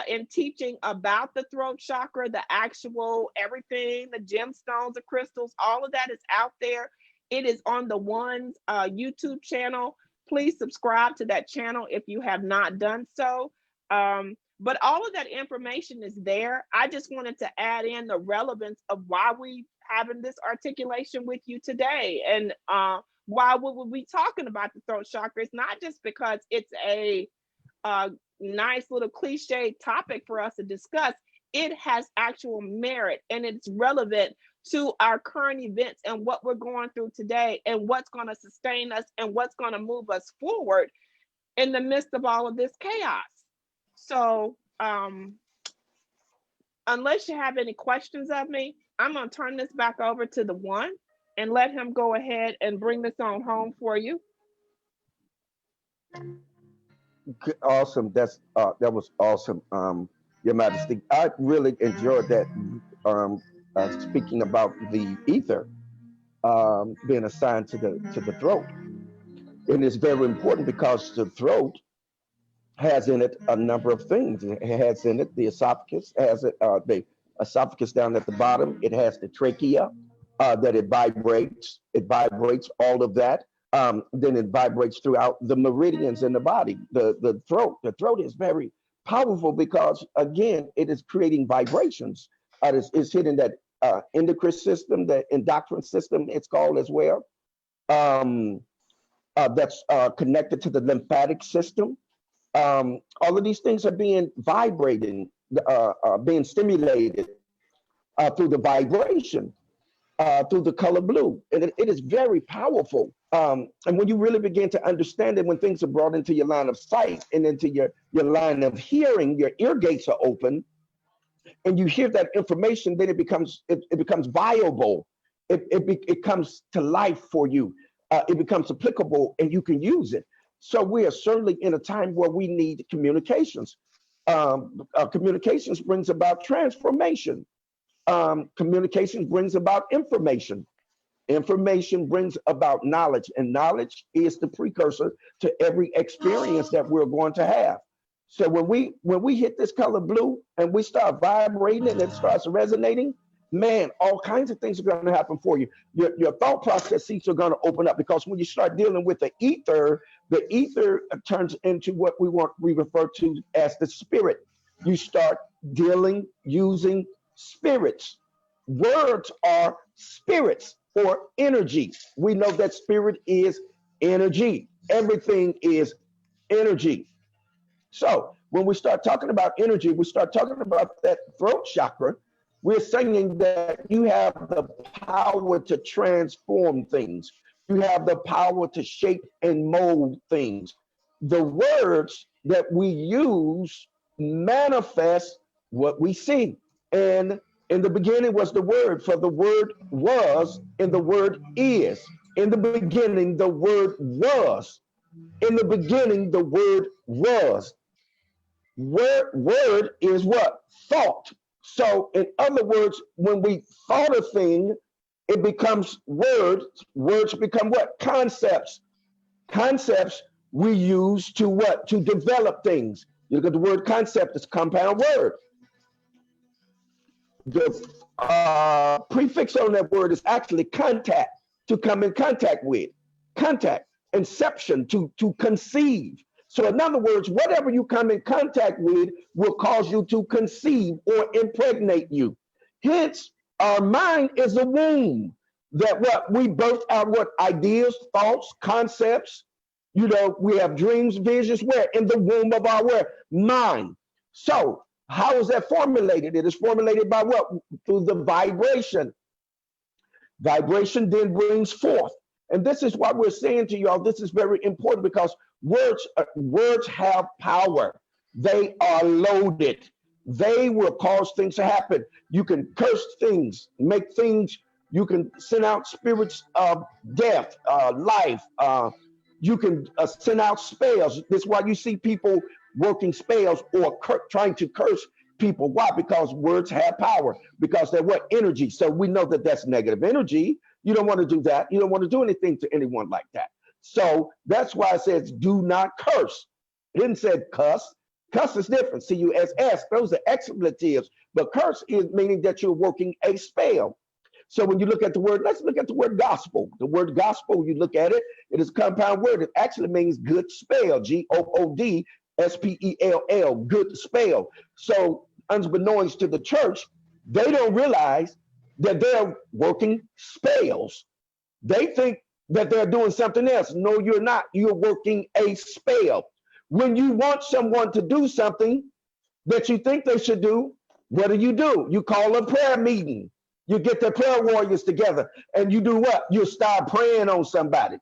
in teaching about the throat chakra, the actual everything, the gemstones, the crystals, all of that is out there. It is on the One's YouTube channel. Please subscribe to that channel if you have not done so. But all of that information is there. I just wanted to add in the relevance of why we having this articulation with you today, and why we will be talking about the throat chakra. It's not just because it's a a nice little cliche topic for us to discuss, it has actual merit and it's relevant to our current events and what we're going through today and what's going to sustain us and what's going to move us forward in the midst of all of this chaos. So unless you have any questions of me, I'm going to turn this back over to the one and let him go ahead and bring this on home for you. Awesome. That was awesome, Your Majesty. I really enjoyed that. Speaking about the ether being assigned to the throat, and it's very important because the throat has in it a number of things. It has in it the esophagus, has it the esophagus down at the bottom. It has the trachea that it vibrates. It vibrates all of that. Then it vibrates throughout the meridians in the body. The throat. The throat is very powerful because again, it is creating vibrations. It's hitting that endocrine system, the endocrine system, it's called as well. That's connected to the lymphatic system. All of these things are being vibrating, being stimulated through the vibration, through the color blue. And it is very powerful. And when you really begin to understand it, when things are brought into your line of sight and into your line of hearing, your ear gates are open, and you hear that information, then it becomes viable. It comes to life for you. It becomes applicable, and you can use it. So we are certainly in a time where we need communications. Communications brings about transformation. Communications brings about information. Information brings about knowledge, and knowledge is the precursor to every experience that we're going to have. So when we hit this color blue and we start vibrating and it starts resonating, man, all kinds of things are going to happen for you. Your thought processes are going to open up, because when you start dealing with the ether turns into what we refer to as the spirit. You start using spirits. Words are spirits or energy. We know that spirit is energy. Everything is energy. So when we start talking about energy, we start talking about that throat chakra. We're saying that you have the power to transform things. You have the power to shape and mold things. The words that we use manifest what we see. And in the beginning was the word, for the word was, and the word is. In the beginning, the word was. In the beginning, the word was. Word is what? Thought. So in other words, when we thought a thing, it becomes words. Words become what? Concepts. Concepts we use to what? To develop things. You look at the word concept, it's a compound word. The prefix on that word is actually contact, to come in contact with. Contact, inception, to conceive. So in other words, whatever you come in contact with will cause you to conceive or impregnate you. Hence, our mind is a womb that what we birth out, what ideas, thoughts, concepts. You know, we have dreams, visions, where? In the womb of our where? Mind. So how is that formulated? It is formulated by what? Through the vibration. Vibration then brings forth. And this is why we're saying to y'all, this is very important, because words have power. They are loaded. They will cause things to happen. You can curse things, make things, you can send out spirits of death, life. You can send out spells. This is why you see people working spells or trying to curse people. Why? Because words have power, because they're what? Energy. So we know that that's negative energy. You don't want to do that. You don't want to do anything to anyone like that. So that's why it says do not curse. It didn't say cuss. Cuss is different. C-U-S-S, those are expletives. But curse is meaning that you're working a spell. So when you look at the word, let's look at the word gospel. The word gospel, you look at it, it is a compound word. It actually means good spell, G-O-O-D-S-P-E-L-L, good spell. So unbeknownst to the church, they don't realize that they're working spells. They think that they're doing something else. No, you're not. You're working a spell. When you want someone to do something that you think they should do, what do? You call a prayer meeting. You get the prayer warriors together and you do what? You start praying on somebody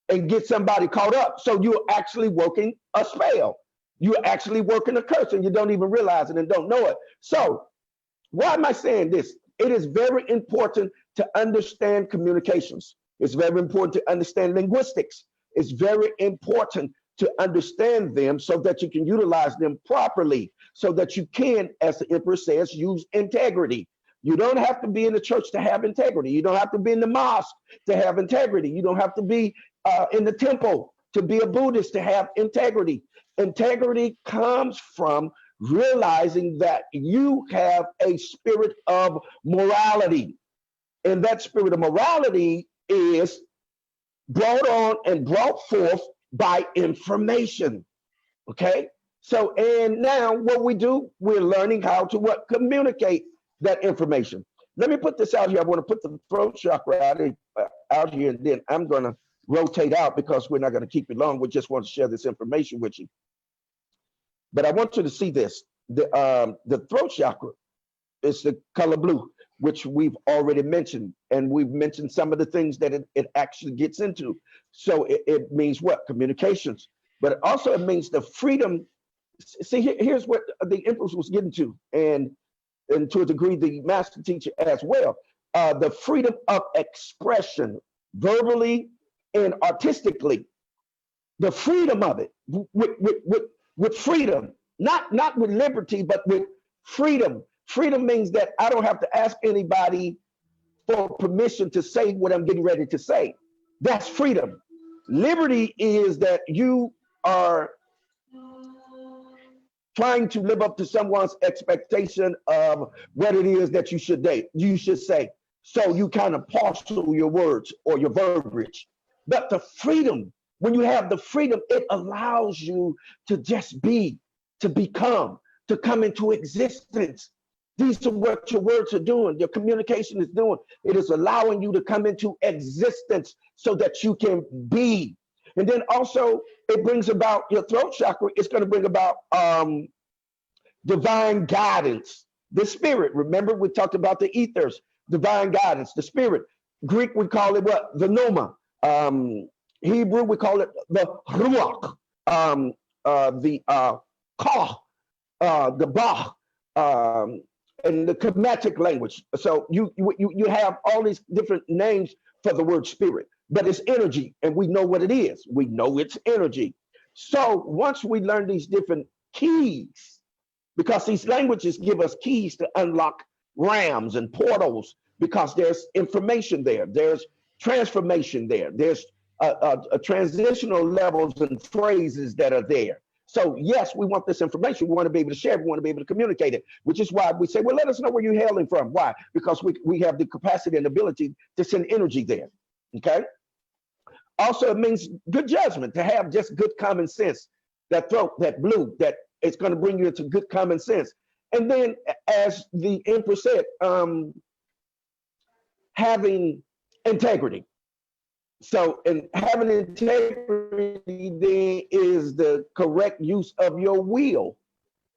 and get somebody caught up. So you're actually working a spell. You're actually working a curse and you don't even realize it and don't know it. So why am I saying this? It is very important to understand communications. It's very important to understand linguistics. It's very important to understand them so that you can utilize them properly, so that you can, as the emperor says, use integrity. You don't have to be in the church to have integrity. You don't have to be in the mosque to have integrity. You don't have to be in the temple to be a Buddhist to have integrity. Integrity comes from realizing that you have a spirit of morality. And that spirit of morality is brought on and brought forth by information. Okay? So, and now what we do, we're learning how to what? Communicate that information. Let me put this out here. I want to put the throat chakra out here, and then I'm going to rotate out because we're not going to keep it long. We just want to share this information with you. But I want you to see this. The throat chakra is the color blue, which we've already mentioned. And we've mentioned some of the things that it actually gets into. So it means what? Communications. But also it means the freedom. See, here's what the empress was getting to. And to a degree, the master teacher as well. The freedom of expression, verbally and artistically. The freedom of it, with freedom, not with liberty, but with freedom. Freedom means that I don't have to ask anybody for permission to say what I'm getting ready to say. That's freedom. Liberty is that you are trying to live up to someone's expectation of what it is that you should say. So you kind of parcel your words or your verbiage. But the freedom, when you have the freedom, it allows you to just be, to become, to come into existence. These are what your words are doing, your communication is doing. It is allowing you to come into existence so that you can be. And then also it brings about your throat chakra. It's going to bring about divine guidance, the spirit. Remember, we talked about the ethers, divine guidance, the spirit. Greek, we call it what? The pneuma. Hebrew, we call it the ruach, the ka, the ba, and the Kemetic language. So you have all these different names for the word spirit, but it's energy, and we know what it is. We know it's energy. So once we learn these different keys, because these languages give us keys to unlock rams and portals, because there's information there, there's transformation there, there's a transitional levels and phrases that are there. So yes, we want this information. We want to be able to share it. We want to be able to communicate it, which is why we say, well, let us know where you're hailing from. Why? Because we have the capacity and ability to send energy there. Okay. Also, it means good judgment, to have just good common sense. That throat, that blue, that it's going to bring you into good common sense. And then, as the empress said, having integrity. So, and having integrity then is the correct use of your will,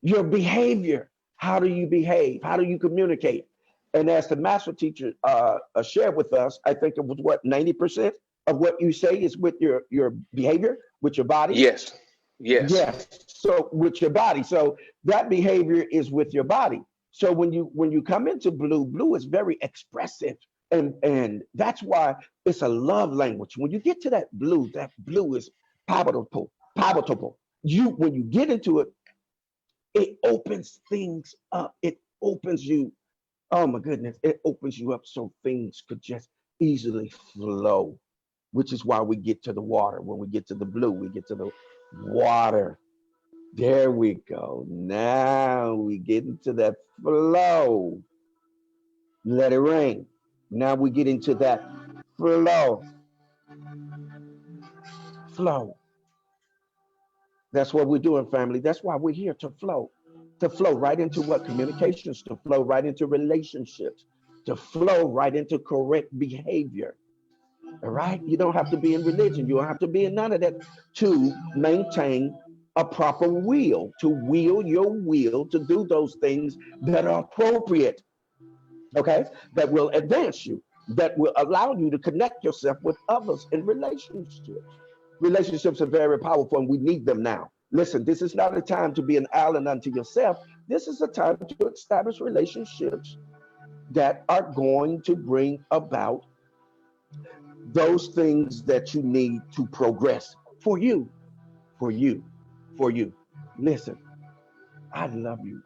your behavior. How do you behave? How do you communicate? And as the master teacher shared with us, I think it was what, 90% of what you say is with your behavior, with your body? Yes, yes. Yes, so with your body. So that behavior is with your body. So when you come into blue is very expressive. And that's why it's a love language. When you get to that blue is palatable. When you get into it, it opens things up. It opens you, oh my goodness, it opens you up so things could just easily flow, which is why we get to the water. When we get to the blue, we get to the water. There we go. Now we get into that flow. Let it rain. Now we get into that flow. Flow. That's what we're doing, family. That's why we're here, to flow right into what? Communications, to flow right into relationships, to flow right into correct behavior. All right? You don't have to be in religion. You don't have to be in none of that to maintain a proper will, to will your will to do those things that are appropriate, okay, that will advance you, that will allow you to connect yourself with others in relationships. Relationships are very powerful and we need them now. Listen, this is not a time to be an island unto yourself. This is a time to establish relationships that are going to bring about those things that you need to progress for you, for you, for you. Listen, I love you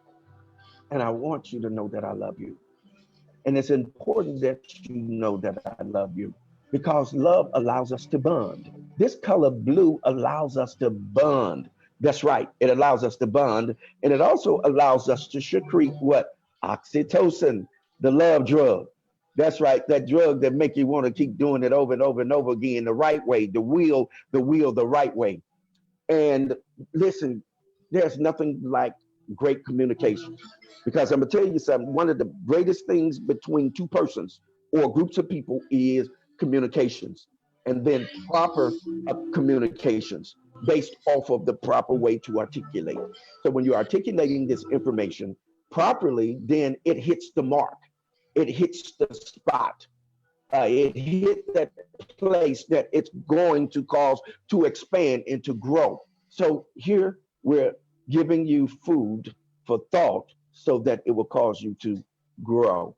and I want you to know that I love you. And it's important that you know that I love you because love allows us to bond. This color blue allows us to bond. That's right. It allows us to bond. And it also allows us to secrete what? Oxytocin, the love drug. That's right. That drug that make you want to keep doing it over and over and over again the right way, the right way. And listen, there's nothing like great communication. Because I'm going to tell you something, one of the greatest things between two persons or groups of people is communications. And then proper communications based off of the proper way to articulate. So when you're articulating this information properly, then it hits the mark, it hits the spot. It hit that place that it's going to cause to expand and to grow. So here we're giving you food for thought so that it will cause you to grow.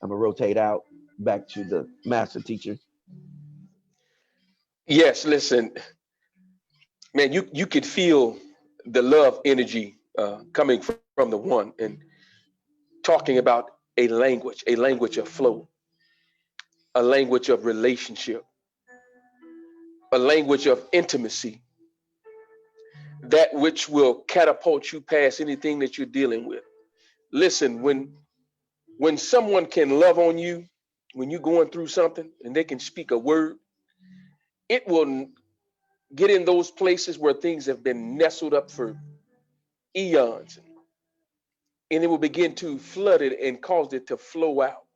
I'm gonna rotate out back to the master teacher. Yes, listen, man, you could feel the love energy coming from the one and talking about a language of flow, a language of relationship, a language of intimacy, that which will catapult you past anything that you're dealing with. Listen, when someone can love on you, when you're going through something and they can speak a word, it will get in those places where things have been nestled up for eons, and it will begin to flood it and cause it to flow out,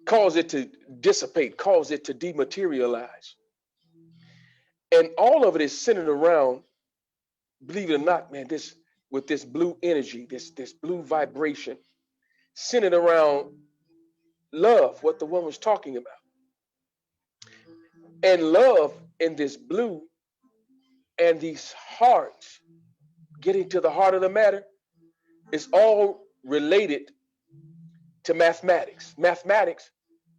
cause it to dissipate, cause it to dematerialize. And all of it is centered around, believe it or not, man, this with this blue energy, this blue vibration, centered around love, what the one was talking about. And love in this blue and these hearts, getting to the heart of the matter, is all related to mathematics. Mathematics,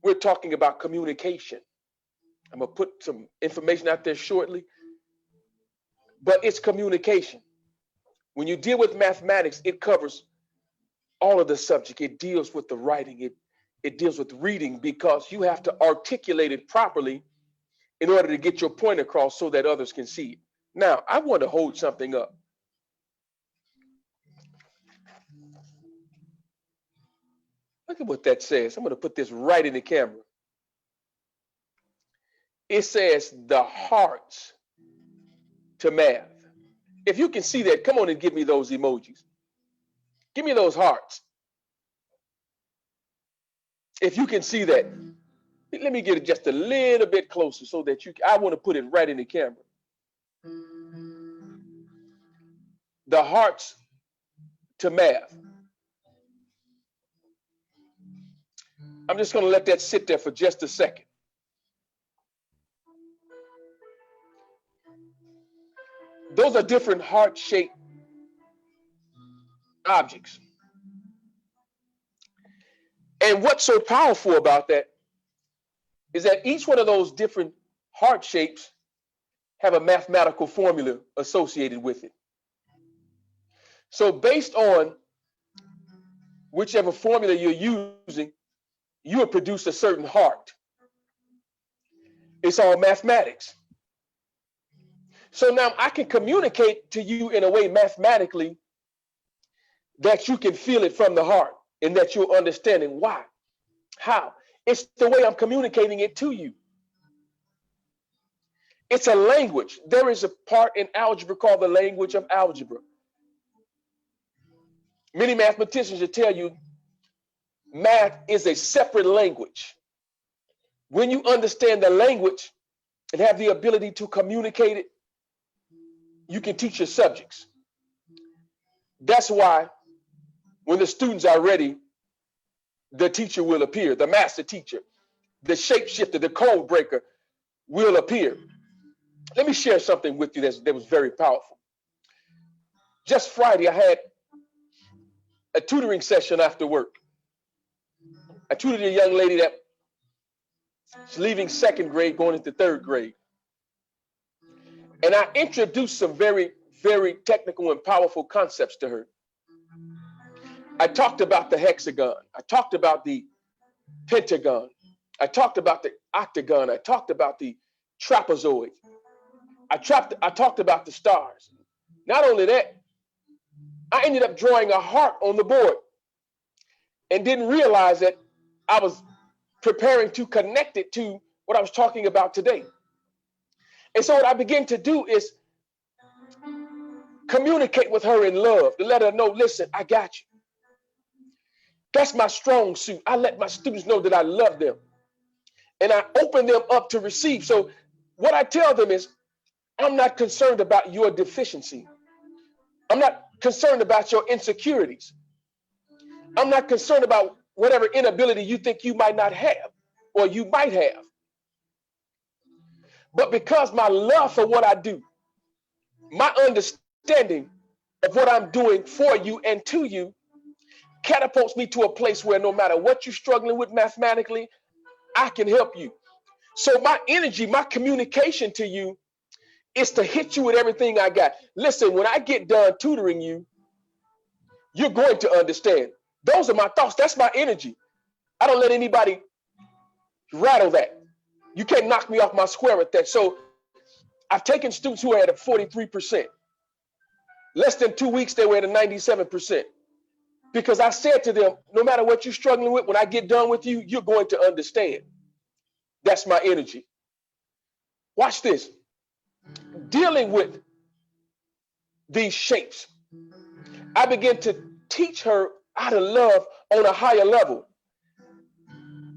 we're talking about communication. I'm gonna put some information out there shortly, but it's communication. When you deal with mathematics, it covers all of the subject. It deals with the writing, it deals with reading, because you have to articulate it properly in order to get your point across so that others can see it. Now, I want to hold something up. Look at what that says. I'm going to put this right in the camera. It says the hearts to math. If you can see that, come on and give me those emojis. Give me those hearts. If you can see that, let me get it just a little bit closer so that I want to put it right in the camera. The hearts to math. I'm just going to let that sit there for just a second. Those are different heart-shaped objects. And what's so powerful about that is that each one of those different heart shapes have a mathematical formula associated with it. So based on whichever formula you're using, you will produce a certain heart. It's all mathematics. So now I can communicate to you in a way mathematically that you can feel it from the heart and that you're understanding why, how. It's the way I'm communicating it to you. It's a language. There is a part in algebra called the language of algebra. Many mathematicians will tell you math is a separate language. When you understand the language and have the ability to communicate it, you can teach your subjects. That's why when the students are ready, the teacher will appear, the master teacher, the shapeshifter, the code breaker will appear. Let me share something with you that was very powerful. Just Friday, I had a tutoring session after work. I tutored a young lady that's leaving 2nd grade, going into 3rd grade. And I introduced some very, very technical and powerful concepts to her. I talked about the hexagon. I talked about the pentagon. I talked about the octagon. I talked about the trapezoid. I talked about the stars. Not only that, I ended up drawing a heart on the board and didn't realize that I was preparing to connect it to what I was talking about today. And so what I began to do is communicate with her in love, to let her know, listen, I got you. That's my strong suit. I let my students know that I love them. And I open them up to receive. So what I tell them is, I'm not concerned about your deficiency. I'm not concerned about your insecurities. I'm not concerned about whatever inability you think you might not have or you might have. But because my love for what I do, my understanding of what I'm doing for you and to you catapults me to a place where no matter what you're struggling with mathematically, I can help you. So my energy, my communication to you is to hit you with everything I got. Listen, when I get done tutoring you, you're going to understand. Those are my thoughts. That's my energy. I don't let anybody rattle that. You can't knock me off my square with that. So I've taken students who are at a 43%. Less than 2 weeks, they were at a 97%. Because I said to them, no matter what you're struggling with, when I get done with you, you're going to understand. That's my energy. Watch this. Dealing with these shapes, I began to teach her how to love on a higher level.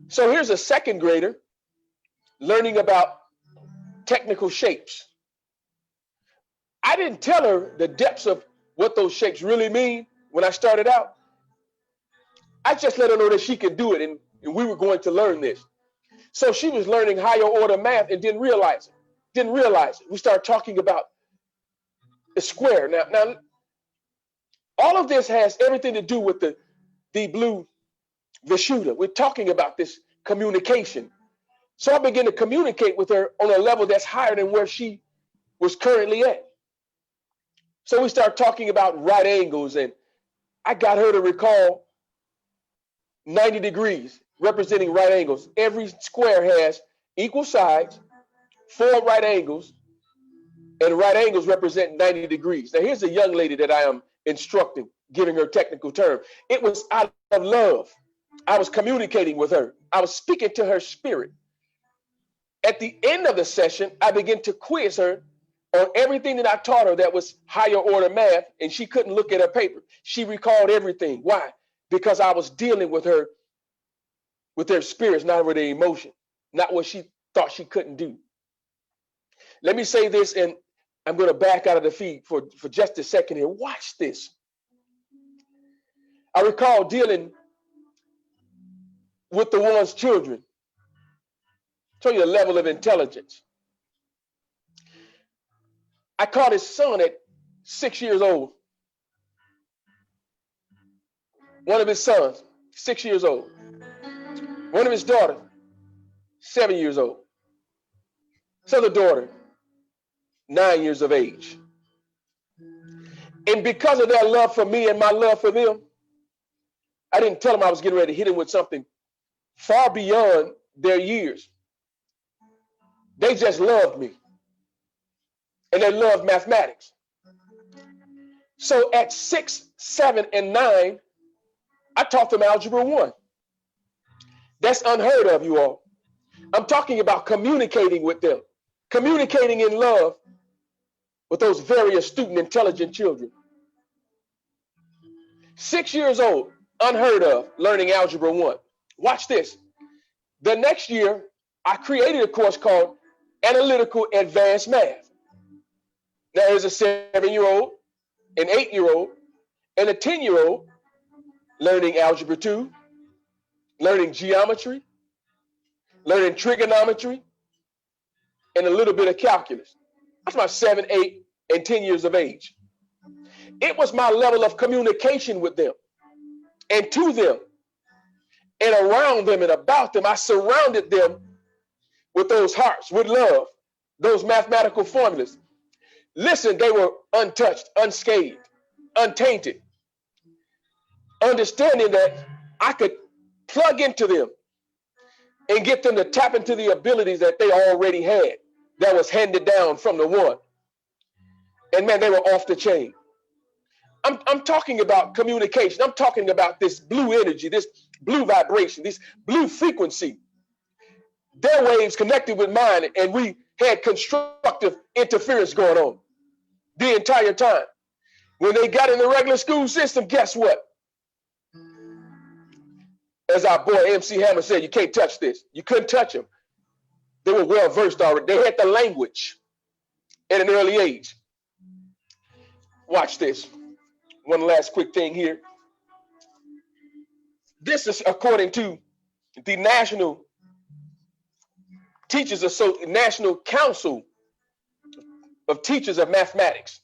So here's a 2nd grader learning about technical shapes. I didn't tell her the depths of what those shapes really mean when I started out. I just let her know that she could do it, and we were going to learn this. So she was learning higher order math and didn't realize it. We started talking about the square. Now, all of this has everything to do with the blue Vishuddha. We're talking about this communication. So I began to communicate with her on a level that's higher than where she was currently at. So we started talking about right angles, and I got her to recall 90 degrees representing right angles. Every square has equal sides, 4 right angles, and right angles represent 90 degrees. Now here's a young lady that I am instructing, giving her technical term. It was out of love. I was communicating with her. I was speaking to her spirit. At the end of the session, I began to quiz her on everything that I taught her that was higher order math, and she couldn't look at her paper. She recalled everything. Why? Because I was dealing with her, with her spirits, not with her emotion, not what she thought she couldn't do. Let me say this, and I'm going to back out of the feed for just a second here. Watch this. I recall dealing with the one's children. Show you a level of intelligence. I caught his son at 6 years old. One of his sons, 6 years old. One of his daughters, 7 years old. So the daughter, 9 years of age. And because of their love for me and my love for them, I didn't tell them I was getting ready to hit them with something far beyond their years. They just loved me. And they loved mathematics. So at 6, 7, and 9, I taught them Algebra 1. That's unheard of, you all. I'm talking about communicating with them, communicating in love with those very astute and intelligent children. 6 years old, unheard of, learning Algebra 1. Watch this. The next year, I created a course called Analytical Advanced Math. Now there's a 7-year-old, an 8-year-old, and a 10-year-old learning algebra 2, learning geometry, learning trigonometry, and a little bit of calculus. That's my 7, 8, and 10 years of age. It was my level of communication with them and to them and around them and about them. I surrounded them with those hearts, with love, those mathematical formulas. Listen, they were untouched, unscathed, untainted, understanding that I could plug into them and get them to tap into the abilities that they already had that was handed down from the one. And man, they were off the chain. I'm talking about communication. I'm talking about this blue energy, this blue vibration, this blue frequency. Their waves connected with mine, and we had constructive interference going on the entire time. When they got in the regular school system, guess what? As our boy MC Hammer said, you can't touch this. You couldn't touch them. They were well versed already. They had the language at an early age. Watch this. One last quick thing here. This is according to the National Council of Teachers of Mathematics.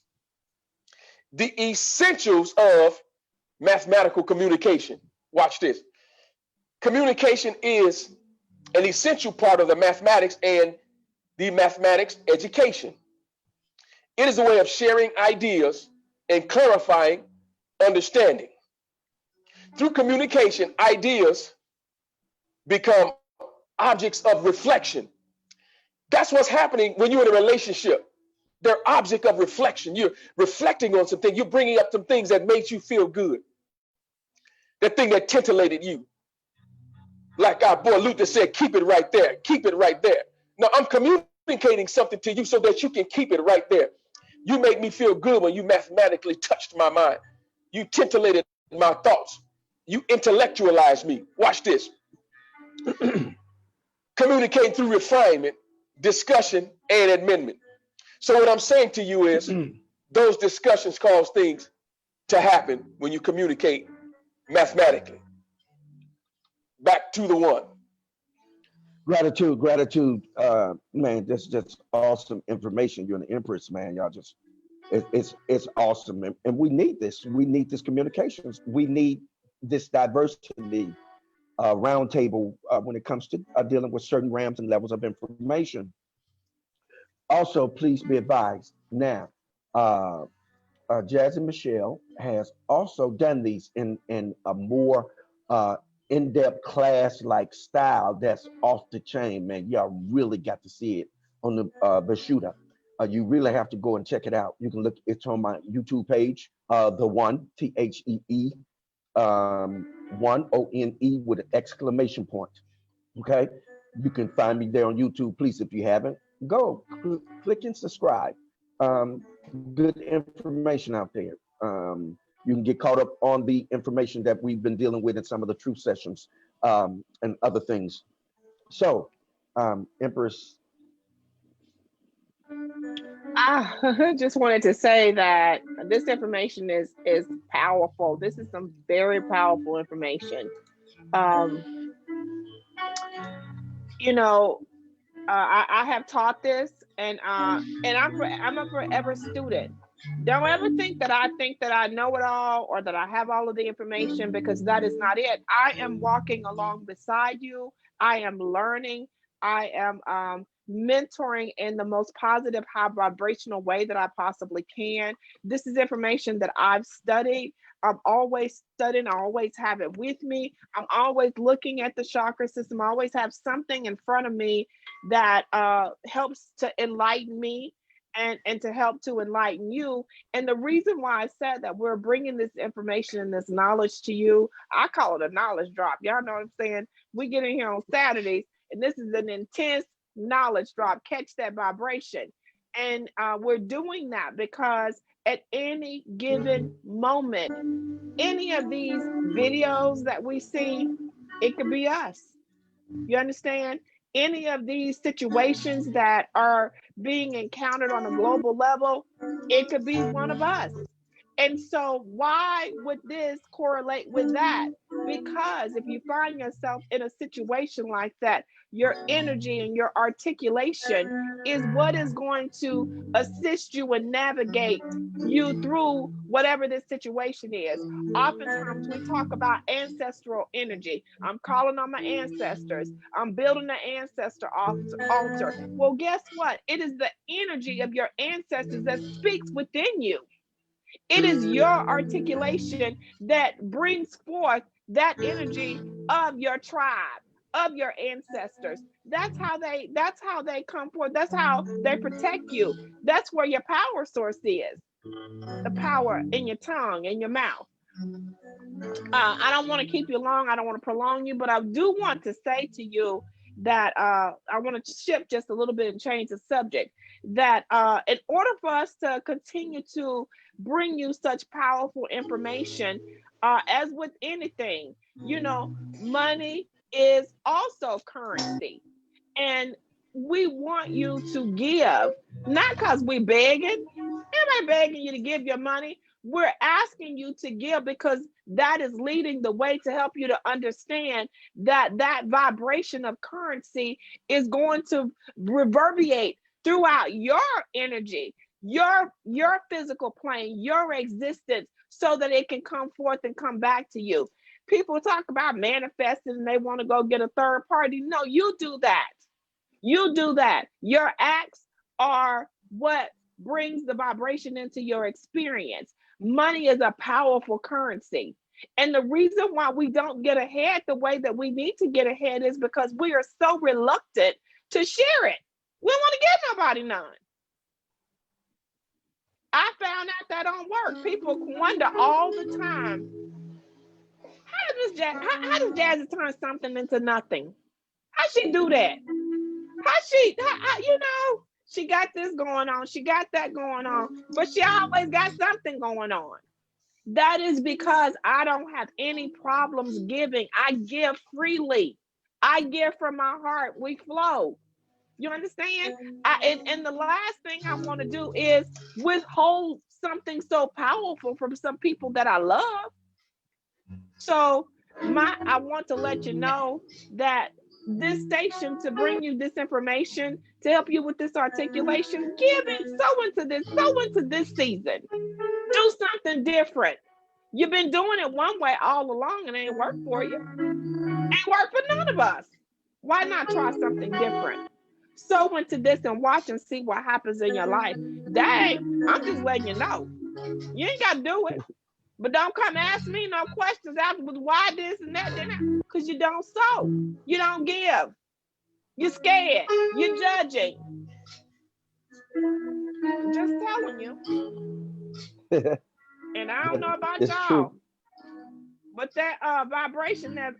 The essentials of mathematical communication. Watch this. Communication is an essential part of the mathematics and the mathematics education. It is a way of sharing ideas and clarifying understanding. Through communication, ideas become objects of reflection. That's what's happening when you're in a relationship. They're object of reflection. You're reflecting on something. You're bringing up some things that made you feel good. That thing that titillated you. Like our boy Luther said, keep it right there. Keep it right there. Now I'm communicating something to you so that you can keep it right there. You made me feel good when you mathematically touched my mind. You titillated my thoughts. You intellectualized me. Watch this. Communicating through refinement, discussion, and amendment. So what I'm saying to you is those discussions cause things to happen when you communicate mathematically. Back to the one. Gratitude, man. That's just awesome information. You're an empress, man. Y'all just, it's awesome, and we need this. We need this communications. We need this diversity roundtable when it comes to dealing with certain realms and levels of information. Also, please be advised. Now, Jazz and Michelle has also done these in a more in-depth class-like style that's off the chain, man. Y'all really got to see it on the Vishuddha. You really have to go and check it out. You can look, it's on my YouTube page, the one, THEE, one, ONE with an exclamation point, okay? You can find me there on YouTube, please, if you haven't. Go, click and subscribe. Good information out there. You can get caught up on the information that we've been dealing with in some of the truth sessions and other things. So, Empress. I just wanted to say that this information is powerful. This is some very powerful information. You know, I have taught this, and I'm a forever student. Don't ever think that I know it all or that I have all of the information, because that is not it. I am walking along beside you. I am learning. I am mentoring in the most positive, high vibrational way that I possibly can. This is information that I've studied. I'm always studying. I always have it with me. I'm always looking at the chakra system. I always have something in front of me that helps to enlighten me and to help to enlighten you. And the reason why I said that we're bringing this information and this knowledge to you, I call it a knowledge drop. Y'all know what I'm saying? We get in here on Saturdays, and this is an intense knowledge drop. Catch that vibration. And we're doing that because at any given moment, any of these videos that we see, it could be us. You understand? any of these situations that are being encountered on a global level, it could be one of us. And so why would this correlate with that? Because if you find yourself in a situation like that, your energy and your articulation is what is going to assist you and navigate you through whatever this situation is. Oftentimes we talk about ancestral energy. I'm calling on my ancestors. I'm building an ancestor altar. Well, guess what? It is the energy of your ancestors that speaks within you. It is your articulation that brings forth that energy of your tribe, of your ancestors. That's how they come forth. That's how they protect you. That's where your power source is. The power in your tongue, in your mouth. I don't want to keep you long. I don't want to prolong you, but I do want to say to you that I want to shift just a little bit and change the subject. That in order for us to continue to bring you such powerful information, as with anything, money is also currency. And we want you to give, not because we're begging. Anybody begging you to give your money? We're asking you to give because that is leading the way to help you to understand that that vibration of currency is going to reverberate throughout your energy, your physical plane, your existence, so that it can come forth and come back to you. People talk about manifesting and they want to go get a third party. No, you do that. You do that. Your acts are what brings the vibration into your experience. Money is a powerful currency. And the reason why we don't get ahead the way that we need to get ahead is because we are so reluctant to share it. We don't want to give nobody none. I found out that don't work. People wonder all the time, how does Jazzy turn something into nothing? How she do that? She got this going on, she got that going on, but she always got something going on. That is because I don't have any problems giving. I give freely. I give from my heart. We flow. You understand? And the last thing I want to do is withhold something so powerful from some people that I love. So I want to let you know that this station, to bring you this information, to help you with this articulation, sow into this season. Do something different. You've been doing it one way all along and it ain't worked for you. Ain't worked for none of us. Why not try something different? Sow into this and watch and see what happens in your life. Dang, I'm just letting you know. You ain't got to do it. But don't come ask me no questions afterwards. Why this and that? Because you don't sow. You don't give. You're scared. You're judging. I'm just telling you. And I don't know about y'all, true. but that vibration that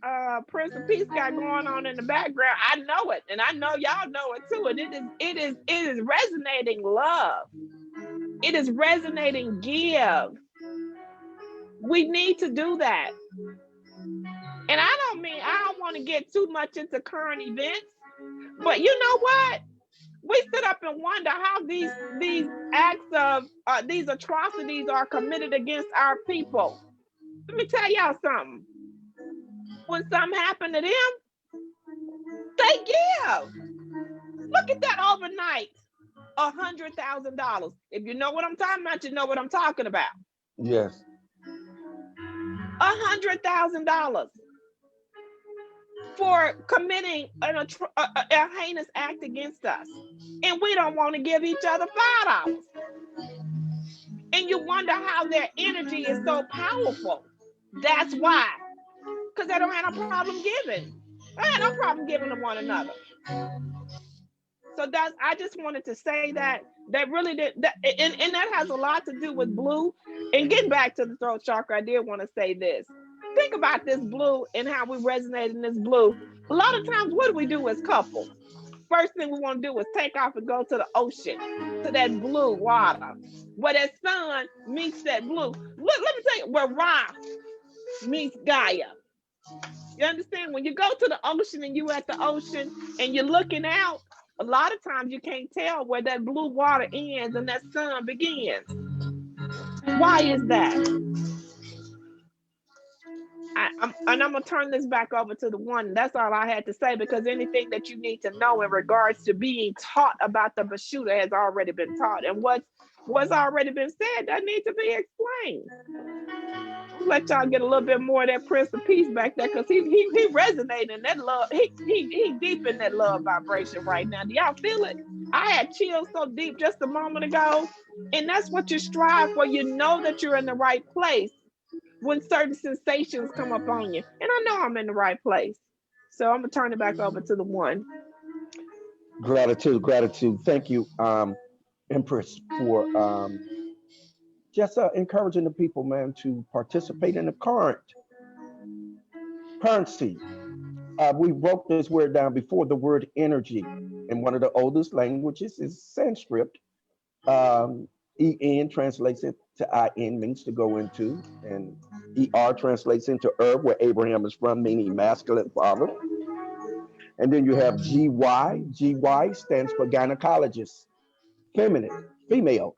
Prince of Peace got going on in the background, I know it, and I know y'all know it too. And it is resonating love. It is resonating give. We need to do that. And I don't want to get too much into current events, but you know what? We sit up and wonder how these acts of these atrocities are committed against our people. Let me tell y'all something. When something happened to them, they give. Look at that overnight, $100,000. If you know what I'm talking about, you know what I'm talking about. Yes. $100,000 for committing a heinous act against us. And we don't want to give each other $5. And you wonder how their energy is so powerful. That's why. Because they don't have no problem giving. They have no problem giving to one another. So I just wanted to say that really did that, and that has a lot to do with blue. And getting back to the throat chakra, I did want to say this. Think about this blue and how we resonate in this blue. A lot of times, what do we do as couples? First thing we want to do is take off and go to the ocean, to that blue water, where that sun meets that blue. Let me tell you, where Ra meets Gaia. You understand? When you go to the ocean and you at the ocean and you're looking out, a lot of times you can't tell where that blue water ends and that sun begins. Why is that? I'm gonna turn this back over to the one. That's all I had to say, because anything that you need to know in regards to being taught about the Vishuddha has already been taught, and what's already been said that needs to be explained. I'll let y'all get a little bit more of that Prince of Peace back there, because he resonating that love. He deep in that love vibration right now. Do y'all feel it? I had chills so deep just a moment ago, and that's what you strive for. You know that you're in the right place when certain sensations come up on you. And I know I'm in the right place. So I'm gonna turn it back over to the one. Gratitude, gratitude. Thank you, Empress, for just encouraging the people, man, to participate in the currency. We broke this word down before, the word energy. And one of the oldest languages is Sanskrit. En translates it to in, means to go into, and er translates into where Abraham is from, meaning masculine father. And then you have gy. Gy stands for gynecologist, feminine, female.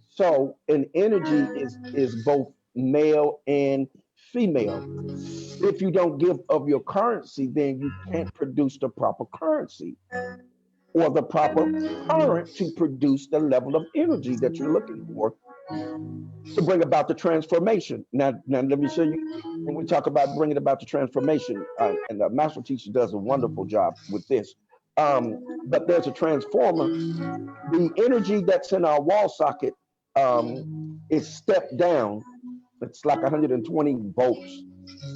So an energy is both male and female. If you don't give of your currency, then you can't produce the proper currency or the proper current to produce the level of energy that you're looking for to bring about the transformation. Now let me show you, when we talk about bringing about the transformation, and the master teacher does a wonderful job with this. But there's a transformer. The energy that's in our wall socket is stepped down. It's like 120 volts.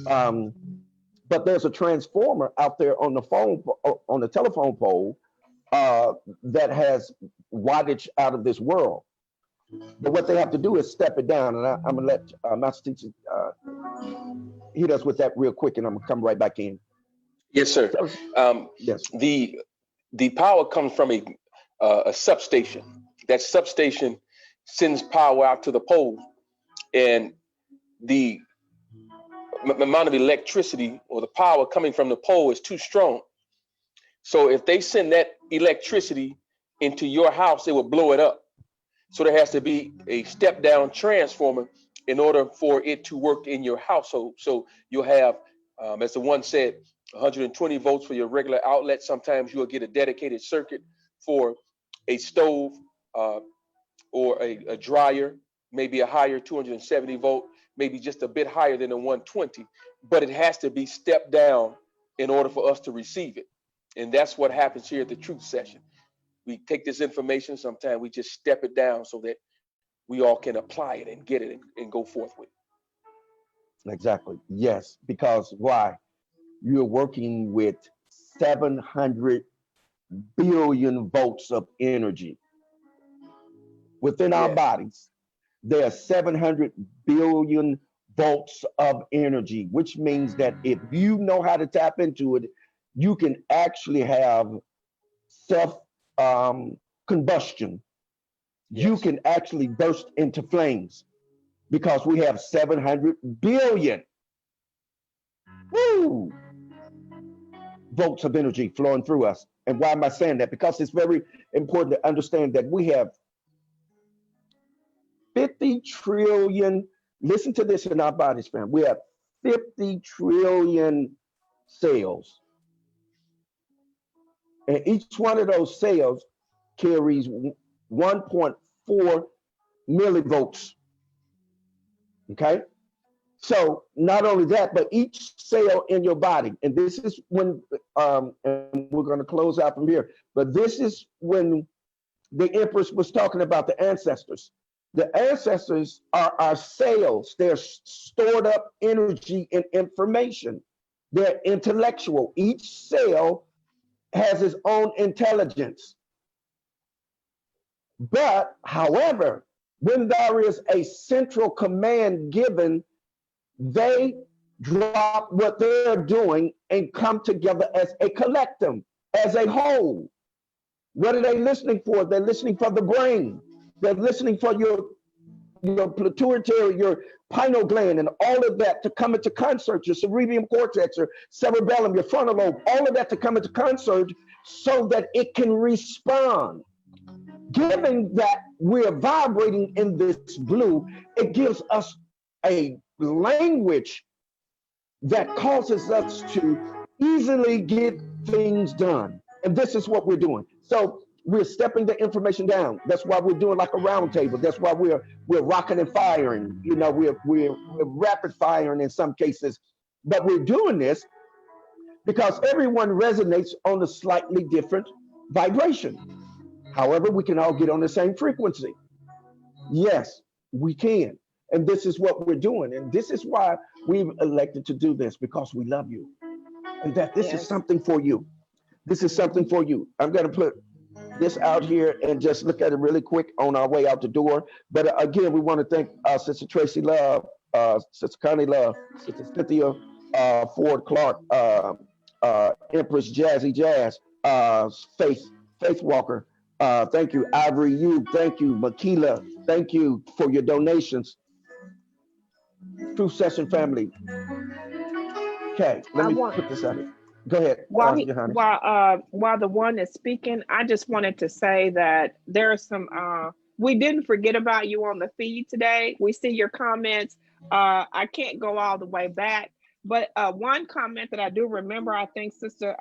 But there's a transformer out there on the telephone pole that has wattage out of this world. But what they have to do is step it down, and I'm gonna let Master Teacher hit us with that real quick, and I'm gonna come right back in. Yes, sir. Yes. The power comes from a substation. That substation sends power out to the pole, and the amount of electricity or the power coming from the pole is too strong. So if they send that electricity into your house, it will blow it up. So there has to be a step down transformer in order for it to work in your household. So you'll have, as the one said, 120 volts for your regular outlet. Sometimes you'll get a dedicated circuit for a stove or a dryer, maybe a higher 270 volt, maybe just a bit higher than the 120, but it has to be stepped down in order for us to receive it. And that's what happens here at the Truth Session. We take this information, sometimes we just step it down so that we all can apply it and get it and go forth with it. Exactly. Yes. Because why? You're working with 700 billion volts of energy within our bodies. There are 700 billion volts of energy, which means that if you know how to tap into it, you can actually have self combustion. Yes. You can actually burst into flames because we have 700 billion volts of energy flowing through us. And why am I saying that? Because it's very important to understand that we have 50 trillion, listen to this, in our bodies, fam. We have 50 trillion cells. And each one of those cells carries 1.4 millivolts. Okay? So not only that, but each cell in your body, and this is when, and we're going to close out from here, but this is when the Empress was talking about the ancestors. The ancestors are our cells. They're stored up energy and information. They're intellectual. Each cell has its own intelligence. But, however, when there is a central command given, they drop what they're doing and come together as a collective, as a whole. What are they listening for? They're listening for the brain. They're listening for your pituitary, pineal gland, and all of that to come into concert, your cerebellum cortex, your cerebellum, your frontal lobe, all of that to come into concert so that it can respond. Given that we're vibrating in this blue, it gives us a language that causes us to easily get things done. And this is what we're doing. So we're stepping the information down. That's why we're doing like a round table. That's why we're rocking and firing. You know, we're rapid firing in some cases. But we're doing this because everyone resonates on a slightly different vibration. However, we can all get on the same frequency. Yes, we can. And this is what we're doing. And this is why we've elected to do this, because we love you. And that this is something for you. This is something for you. I'm going to put this out here and just look at it really quick on our way out the door. But again, we want to thank Sister Tracy Love, Sister Connie Love, Sister Cynthia Ford Clark, Empress Jazzy Jazz, Faith Walker. Thank you, Ivory You. Thank you, Makila. Thank you for your donations. True Session family. Okay, let me put this out here. Go ahead. While the one is speaking, I just wanted to say that there are some. We didn't forget about you on the feed today. We see your comments. I can't go all the way back, but one comment that I do remember, I think Sister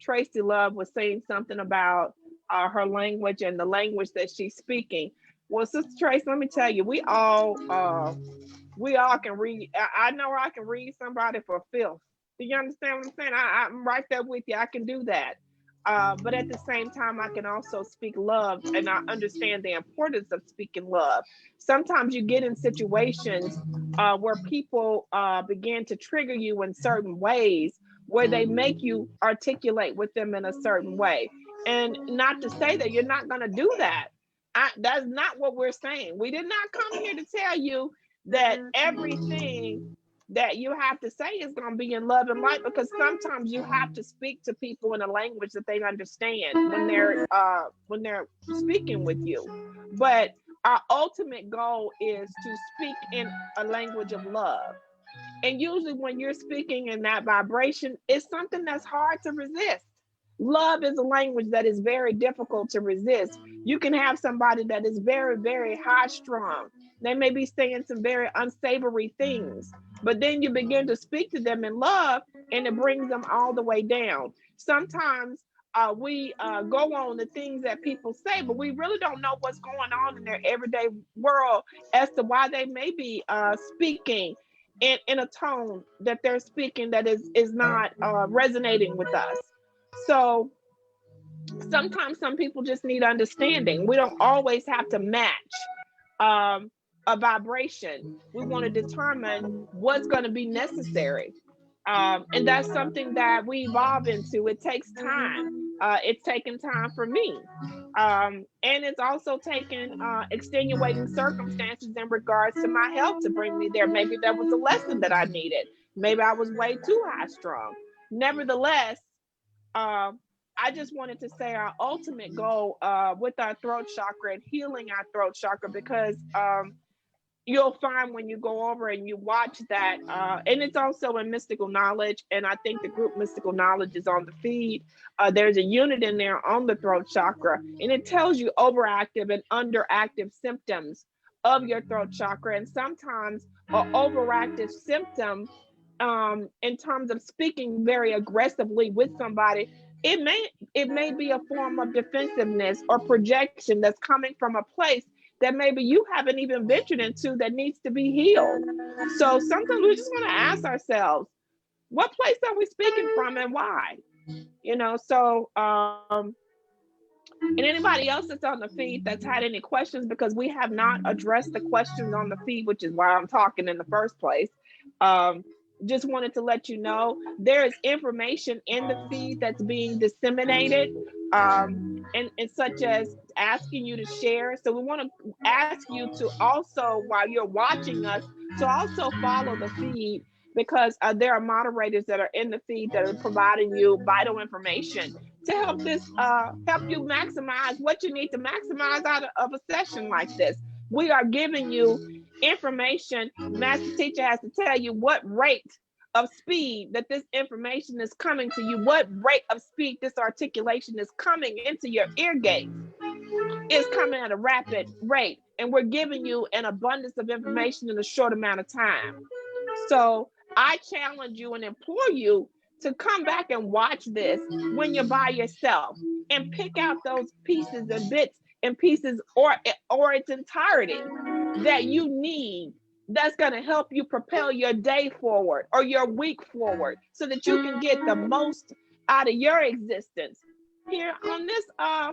Tracy Love was saying something about her language and the language that she's speaking. Well, Sister Tracy, let me tell you, we all can read. I know I can read somebody for filth. Do you understand what I'm saying? I'm right there with you. I can do that. But at the same time, I can also speak love, and I understand the importance of speaking love. Sometimes you get in situations where people begin to trigger you in certain ways, where they make you articulate with them in a certain way. And not to say that you're not going to do that. That's not what we're saying. We did not come here to tell you that everything that you have to say is going to be in love and light, because sometimes you have to speak to people in a language that they understand when they're speaking with you. But our ultimate goal is to speak in a language of love. And usually when you're speaking in that vibration, it's something that's hard to resist. Love is a language that is very difficult to resist. You can have somebody that is very, very high strung. They may be saying some very unsavory things, but then you begin to speak to them in love and it brings them all the way down. Sometimes we go on the things that people say, but we really don't know what's going on in their everyday world as to why they may be speaking in a tone that they're speaking that is not resonating with us. So sometimes some people just need understanding. We don't always have to match a vibration. We want to determine what's going to be necessary. And that's something that we evolve into. It takes time. It's taken time for me. And it's also taken extenuating circumstances in regards to my health to bring me there. Maybe that was a lesson that I needed. Maybe I was way too high strung. Nevertheless, I just wanted to say our ultimate goal with our throat chakra and healing our throat chakra, because you'll find when you go over and you watch that, and it's also in mystical knowledge, and I think the group mystical knowledge is on the feed. There's a unit in there on the throat chakra, and it tells you overactive and underactive symptoms of your throat chakra. And sometimes an overactive symptom in terms of speaking very aggressively with somebody, it may be a form of defensiveness or projection that's coming from a place that maybe you haven't even ventured into that needs to be healed. So sometimes we just want to ask ourselves, what place are we speaking from and why? You know, so and anybody else that's on the feed that's had any questions, because we have not addressed the questions on the feed, which is why I'm talking in the first place. Just wanted to let you know there is information in the feed that's being disseminated, and such as asking you to share. So we want to ask you to also, while you're watching us, to also follow the feed, because there are moderators that are in the feed that are providing you vital information to help you maximize what you need to maximize out of a session like this. We are giving you information. Master teacher has to tell you what rate of speed that this information is coming to you, what rate of speed this articulation is coming into your ear gates. It's coming at a rapid rate, and we're giving you an abundance of information in a short amount of time. So I challenge you and implore you to come back and watch this when you're by yourself and pick out those pieces and bits and pieces or its entirety that you need, that's going to help you propel your day forward or your week forward so that you can get the most out of your existence here on this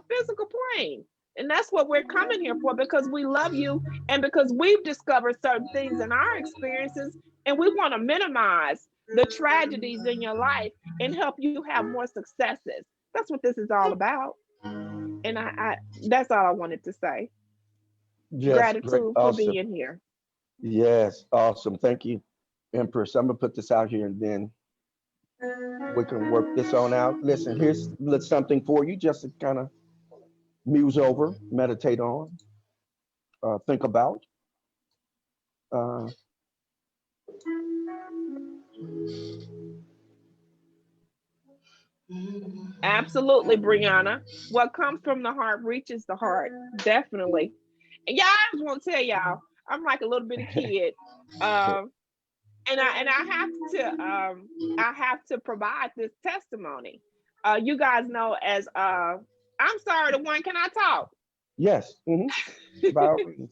physical plane. And that's what we're coming here for, because we love you and because we've discovered certain things in our experiences, and we want to minimize the tragedies in your life and help you have more successes. That's what this is all about. And I that's all I wanted to say. Yes, Gratitude great, for awesome. being here. Yes, awesome. Thank you, Empress. I'm gonna put this out here and then we can work this on out. Listen, here's something for you just to kind of muse over, meditate on, think about. Absolutely, Brianna. What comes from the heart reaches the heart. Definitely. And y'all, I just want to tell y'all, I'm like a little bitty kid. And I have to provide this testimony. You guys know as I'm sorry, the one, can I talk? Yes. Mm-hmm.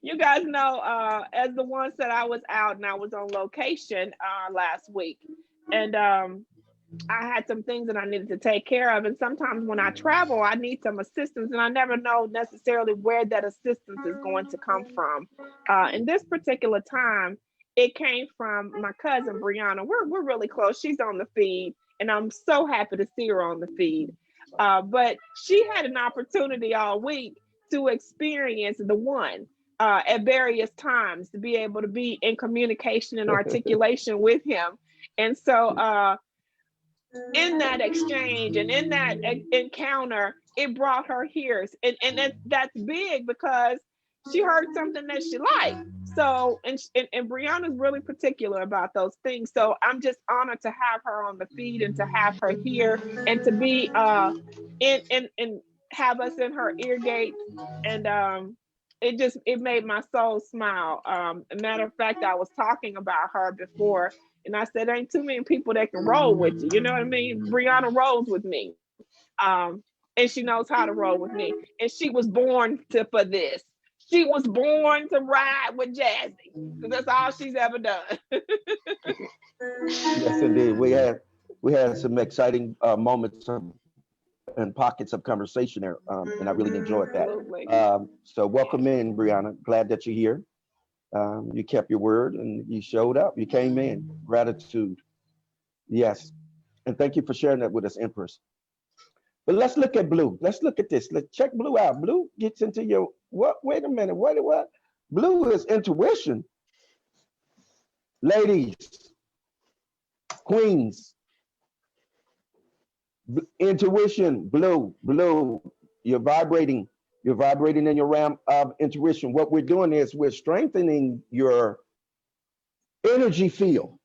You guys know as the one said, I was out and I was on location last week. And I had some things that I needed to take care of. And sometimes when I travel, I need some assistance, and I never know necessarily where that assistance is going to come from. In this particular time, it came from my cousin, Brianna. We're really close. She's on the feed, and I'm so happy to see her on the feed. But she had an opportunity all week to experience the one at various times, to be able to be in communication and articulation with him. And so in that exchange and in that encounter, it brought her here. And that's big because she heard something that she liked. So, and Brianna's really particular about those things. So I'm just honored to have her on the feed and to have her here and to be and have us in her ear gate. And it made my soul smile. A matter of fact, I was talking about her before, and I said, ain't too many people that can roll with you. You know what I mean? Brianna rolls with me. And she knows how to roll with me. And she was born for this. She was born to ride with Jazzy, because that's all she's ever done. Yes, indeed. We had some exciting moments and pockets of conversation there, and I really enjoyed that. Absolutely. So welcome in, Brianna. Glad that you're here. You kept your word and you showed up. You came in. Gratitude. Yes. And thank you for sharing that with us, Empress. But let's look at Blue. Let's look at this. Let's check Blue out. Blue gets into your what? Wait a minute. What? Blue is intuition. Ladies, queens, intuition, Blue. You're vibrating in your realm of intuition. What we're doing is we're strengthening your energy field.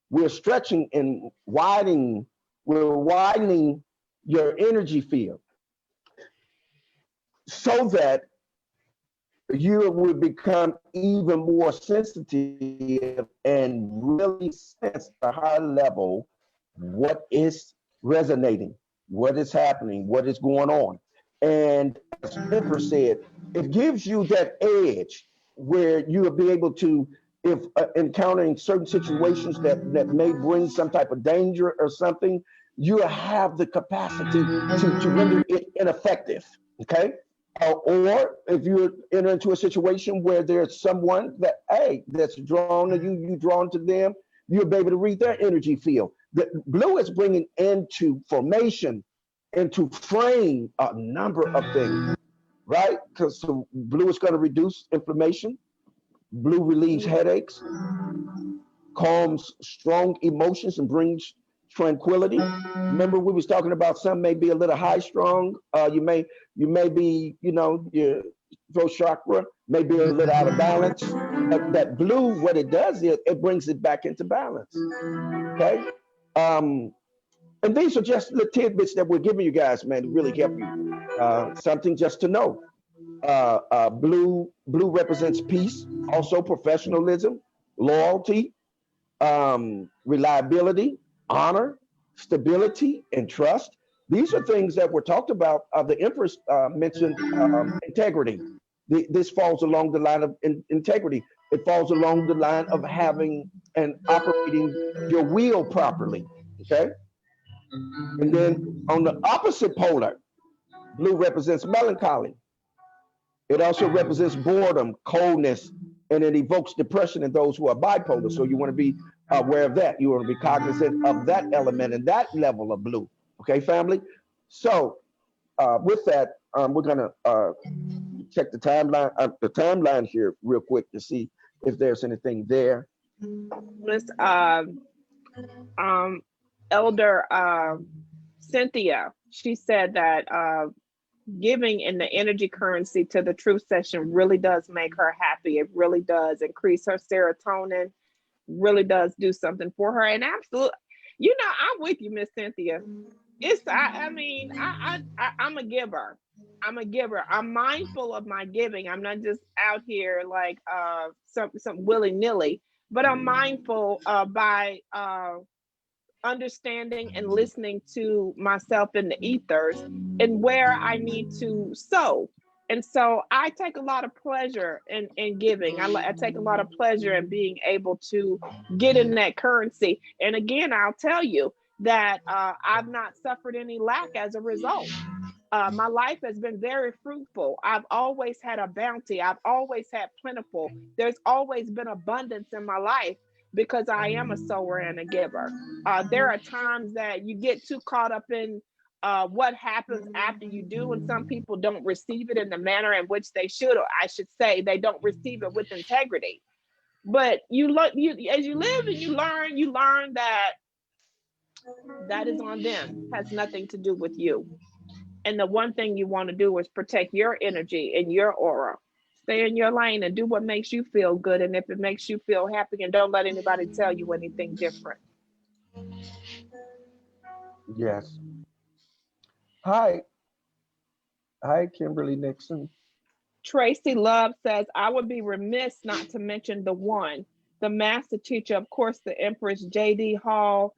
We're stretching and widening. We're widening your energy field so that you will become even more sensitive and really sense the high level what is resonating, what is happening, what is going on. And as Pepper said, it gives you that edge where you will be able to, if encountering certain situations that may bring some type of danger or something, you have the capacity to render it ineffective, okay? Or if you enter into a situation where there's someone that, hey, that's drawn to you, you drawn to them, you'll be able to read their energy field. The Blue is bringing into formation, into frame a number of things, right? Because so Blue is going to reduce inflammation. Blue relieves headaches, calms strong emotions, and brings tranquility. Remember, we was talking about some may be a little high strung. You may be, your throat chakra may be a little out of balance. But that blue, what it does is it brings it back into balance. Okay. And these are just the tidbits that we're giving you guys, man, to really help you. Something just to know. Blue represents peace, also professionalism, loyalty, reliability, honor, stability, and trust. These are things that were talked about. The Empress mentioned integrity. This falls along the line of integrity. It falls along the line of having and operating your wheel properly. Okay. And then on the opposite polar, blue represents melancholy. It also represents boredom, coldness, and it evokes depression in those who are bipolar. So you want to be aware of that. You want to be cognizant of that element and that level of blue. Okay, family? So with that, we're going to check the timeline here real quick to see if there's anything there. Miss Elder Cynthia, she said that giving in the energy currency to the truth session really does make her happy. It really does increase her serotonin, really does do something for her. And absolutely, I'm with you, Miss Cynthia. I'm a giver. I'm a giver. I'm mindful of my giving. I'm not just out here like some willy-nilly, but I'm mindful by understanding and listening to myself in the ethers and where I need to sow. And so I take a lot of pleasure in giving. I take a lot of pleasure in being able to get in that currency. And again, I'll tell you that I've not suffered any lack as a result. My life has been very fruitful. I've always had a bounty. I've always had plentiful. There's always been abundance in my life because I am a sower and a giver. There are times that you get too caught up in what happens after you do, and some people don't receive it in the manner in which they should, or I should say, they don't receive it with integrity. But as you live and you learn that is on them, has nothing to do with you. And the one thing you want to do is protect your energy and your aura. Stay in your lane and do what makes you feel good. And if it makes you feel happy, and don't let anybody tell you anything different. Yes. Hi, Kimberly Nixon. Tracy Love says, I would be remiss not to mention the master teacher, of course, the Empress J.D. Hall,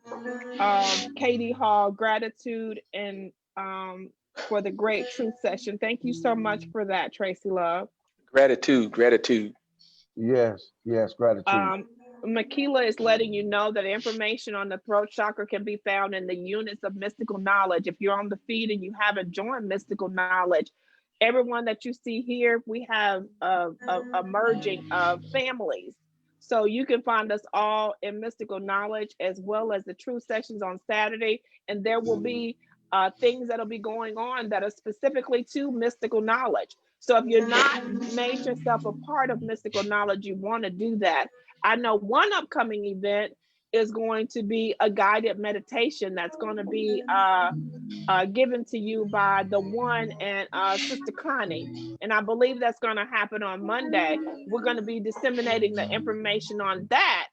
Katie Hall, gratitude and for the great truth session. Thank you so much for that, Tracy Love. Gratitude. Yes, gratitude. Makila is letting you know that information on the throat chakra can be found in the units of mystical knowledge. If you're on the feed and you haven't joined mystical knowledge, everyone that you see here, we have a merging of families. So you can find us all in mystical knowledge, as well as the truth sessions on Saturday. And there will be things that'll be going on that are specifically to mystical knowledge. So if you're not made yourself a part of mystical knowledge, you want to do that. I know one upcoming event is going to be a guided meditation that's going to be given to you by the one and Sister Connie. And I believe that's going to happen on Monday. We're going to be disseminating the information on that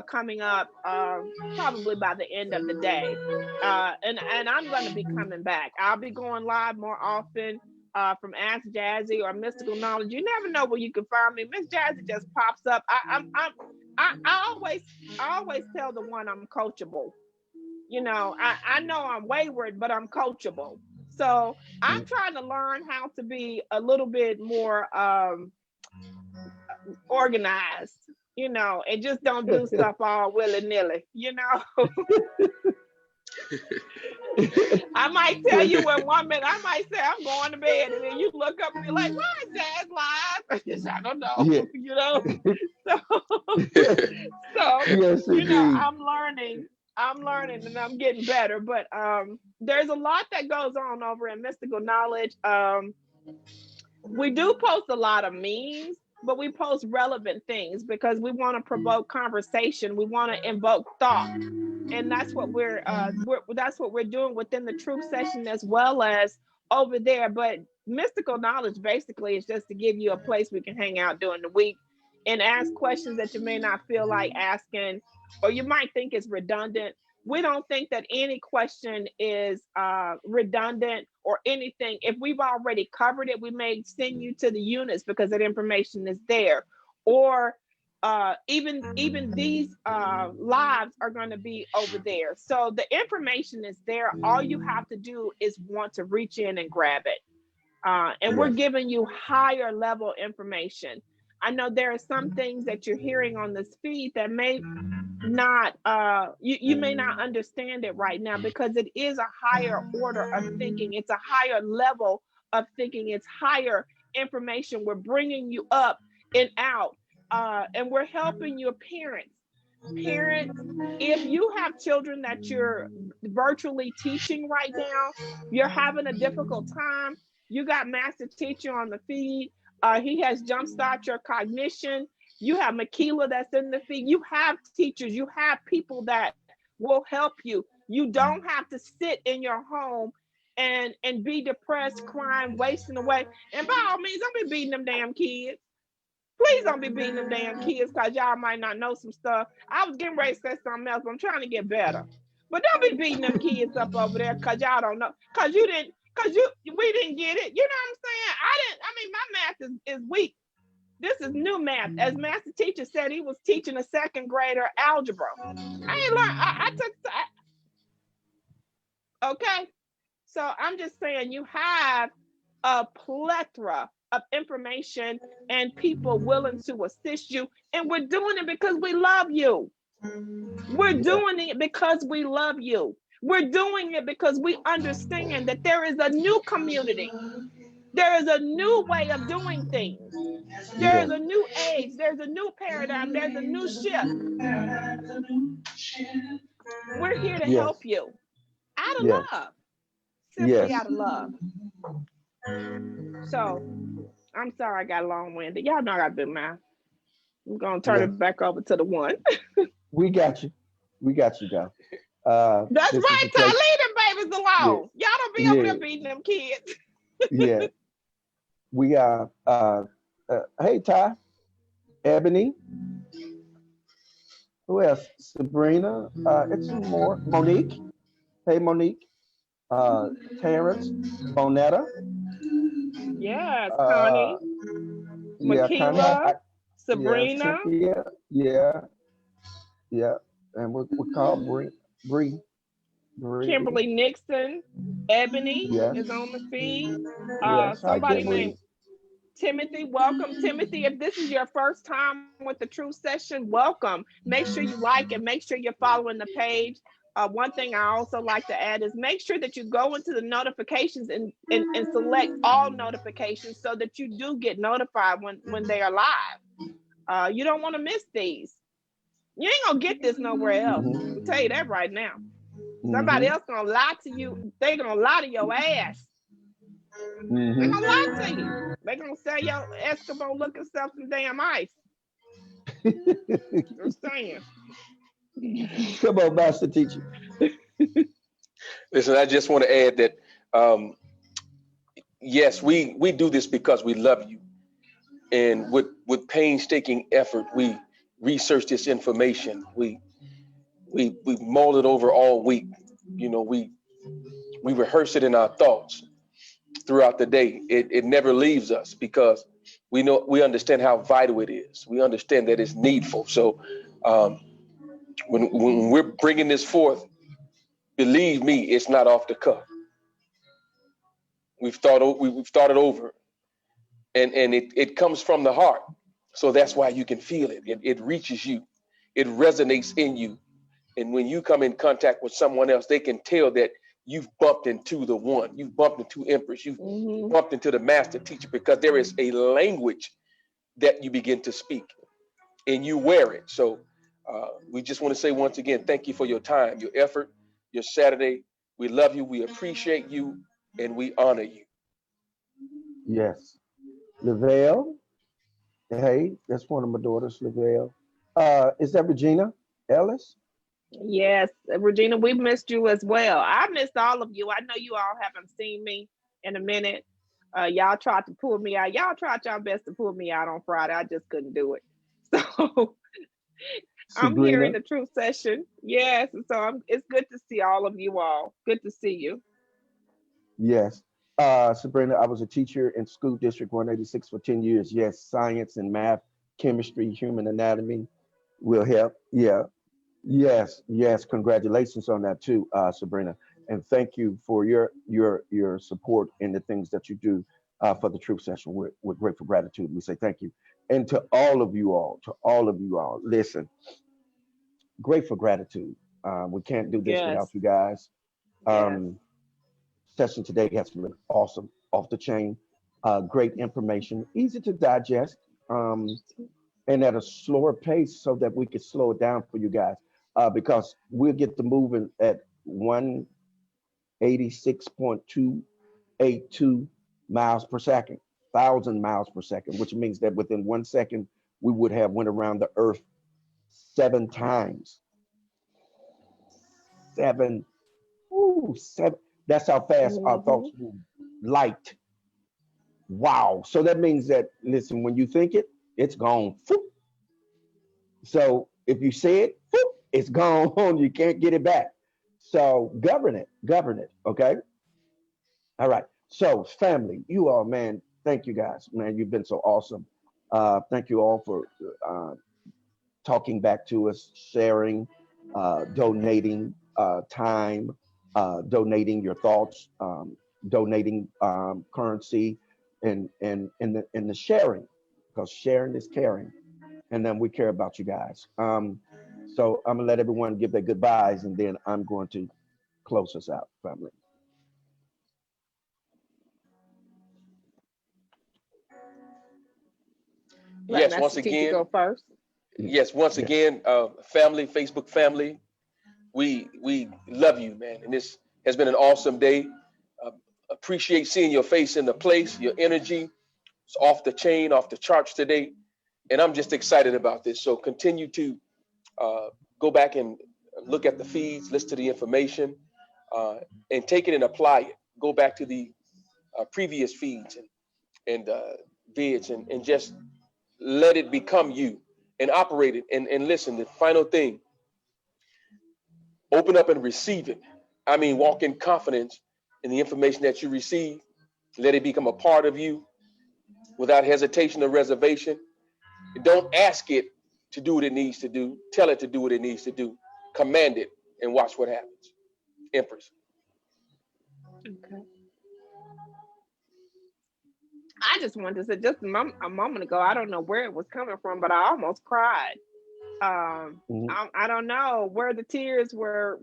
coming up probably by the end of the day. And I'm going to be coming back. I'll be going live more often from Ask Jazzy or Mystical Knowledge. You never know where you can find me. Miss Jazzy just pops up. I always tell the one I'm coachable. I know I'm wayward, but I'm coachable. So I'm trying to learn how to be a little bit more organized, and just don't do stuff all willy-nilly, I might tell you in 1 minute, I might say I'm going to bed, and then you look up and be like, why is Jazz live? I don't know, So yes, I'm learning and I'm getting better, but there's a lot that goes on over in mystical knowledge. We do post a lot of memes, but we post relevant things because we want to provoke conversation. We want to invoke thought, and that's what we're doing within the truth session as well as over there. But mystical knowledge basically is just to give you a place we can hang out during the week and ask questions that you may not feel like asking, or you might think it's redundant. We don't think that any question is redundant or anything. If we've already covered it, we may send you to the units because that information is there. Or even these lives are going to be over there. So the information is there. All you have to do is want to reach in and grab it. And we're giving you higher level information. I know there are some things that you're hearing on this feed that may not you may not understand it right now because it is a higher order of thinking. It's a higher level of thinking. It's higher information. We're bringing you up and out, and we're helping your parents. If you have children that you're virtually teaching right now, you're having a difficult time, you got master teacher on the feed. He has jumpstart your cognition. You have Makila that's in the feed. You have teachers. You have people that will help you. You don't have to sit in your home and be depressed, crying, wasting away. And by all means, don't be beating them damn kids. Please don't be beating them damn kids because y'all might not know some stuff. I was getting ready to say something else, but I'm trying to get better. But don't be beating them kids up over there because y'all don't know. Because we didn't get it. You know what I'm saying? I mean, my math is weak. This is new math. As master teacher said, he was teaching a second grader algebra. I ain't learned. I took. Okay. So I'm just saying you have a plethora of information and people willing to assist you. And we're doing it because we love you. We're doing it because we love you. We're doing it because we understand that there is a new community. There is a new way of doing things. There is a new age. There's a new paradigm. There's a new shift. We're here to help you out of love. Simply out of love. So, I'm sorry I got long-winded. Y'all know I got big mouth. I'm going to turn it back over to the one. We got you. We got you, guys. That's right, Ty. Leave them babies alone. Y'all don't be over there beating them kids. We got, hey, Ty, Ebony. Who else? Sabrina. It's some more. Monique. Hey, Monique. Terrence. Bonetta. Yes, Connie. Makila. Sabrina. Yeah. And we call Bree. Kimberly Nixon. Ebony is on the feed. Somebody named Timothy. Welcome, Timothy. If this is your first time with the Truth Session, welcome. Make sure you like and make sure you're following the page. One thing I also like to add is make sure that you go into the notifications and select all notifications so that you do get notified when they are live. You don't want to miss these. You ain't gonna get this nowhere else. I'll tell you that right now. Somebody else gonna lie to you. They gonna lie to your ass. They gonna lie to you. They gonna sell your Eskimo looking stuff some damn ice. I'm saying. Come on, master teacher. Listen, I just want to add that yes, we do this because we love you, and with painstaking effort, we research this information. We mull it over all week. You know, we rehearse it in our thoughts throughout the day. It never leaves us because we understand how vital it is. We understand that it's needful. So when we're bringing this forth, believe me, it's not off the cuff. We've thought it over, and it comes from the heart. So that's why you can feel it. It reaches you. It resonates in you. And when you come in contact with someone else, they can tell that you've bumped into the one. You've bumped into Empress. You've bumped into the master teacher, because there is a language that you begin to speak and you wear it. So we just want to say once again, thank you for your time, your effort, your Saturday. We love you. We appreciate you. And we honor you. Yes. Lavelle. Hey, that's one of my daughters, Lavelle. Is that Regina Ellis? Yes, Regina, we missed you as well. I missed all of you. I know you all haven't seen me in a minute. Y'all tried to pull me out. Y'all tried your best to pull me out on Friday. I just couldn't do it. So I'm here in Sabrina? the truth session. Yes, so it's good to see all of you all. Good to see you. Yes. Sabrina, I was a teacher in school district 186 for 10 years. Yes, science and math, chemistry, human anatomy will help. Yeah. Yes, yes. Congratulations on that too, Sabrina. And thank you for your support in the things that you do for the truth session. We're grateful gratitude. We say thank you. And to all of you all, listen, grateful gratitude. We can't do this Yes, without you guys. yes. Um, Session today has been awesome, off the chain, great information, easy to digest, and at a slower pace so that we can slow it down for you guys. Because we'll get to moving at 186.282 miles per second, 1,000 miles per second, which means that within 1 second, we would have went around the earth 7 times. Seven, ooh, seven. That's how fast our Hmm. thoughts move. Light. Wow. So that means that, listen, when you think it, it's gone. Phoop. So if you say it, phoop, it's gone. You can't get it back. So govern it. Govern it. Okay. All right. So, family, you all, man, thank you guys. Man, you've been so awesome. Thank you all for uh, talking back to us, sharing, donating time, donating your thoughts, donating currency, and the sharing, because sharing is caring, and then we care about you guys. So I'm gonna let everyone give their goodbyes, and then I'm going to close us out, family. Let Yes, Master once Teacher again, go first. yes, once Yes. again, family, Facebook family, we love you, man. And this has been an awesome day. Uh, Appreciate seeing your face in the place, your energy. It's off the chain, off the charts today. And I'm just excited about this. So continue to uh, go back and look at the feeds, listen to the information, uh, and take it and apply it. Go back to the previous feeds and vids and just let it become you and operate it. And listen, the final thing, open up and receive it. I mean, walk in confidence in the information that you receive. Let it become a part of you without hesitation or reservation. Don't ask it to do what it needs to do. Tell it to do what it needs to do. Command it and watch what happens. Empress. Okay. I just wanted to say just a moment ago, I don't know where it was coming from, but I almost cried. Mhm. I don't know where the tears were.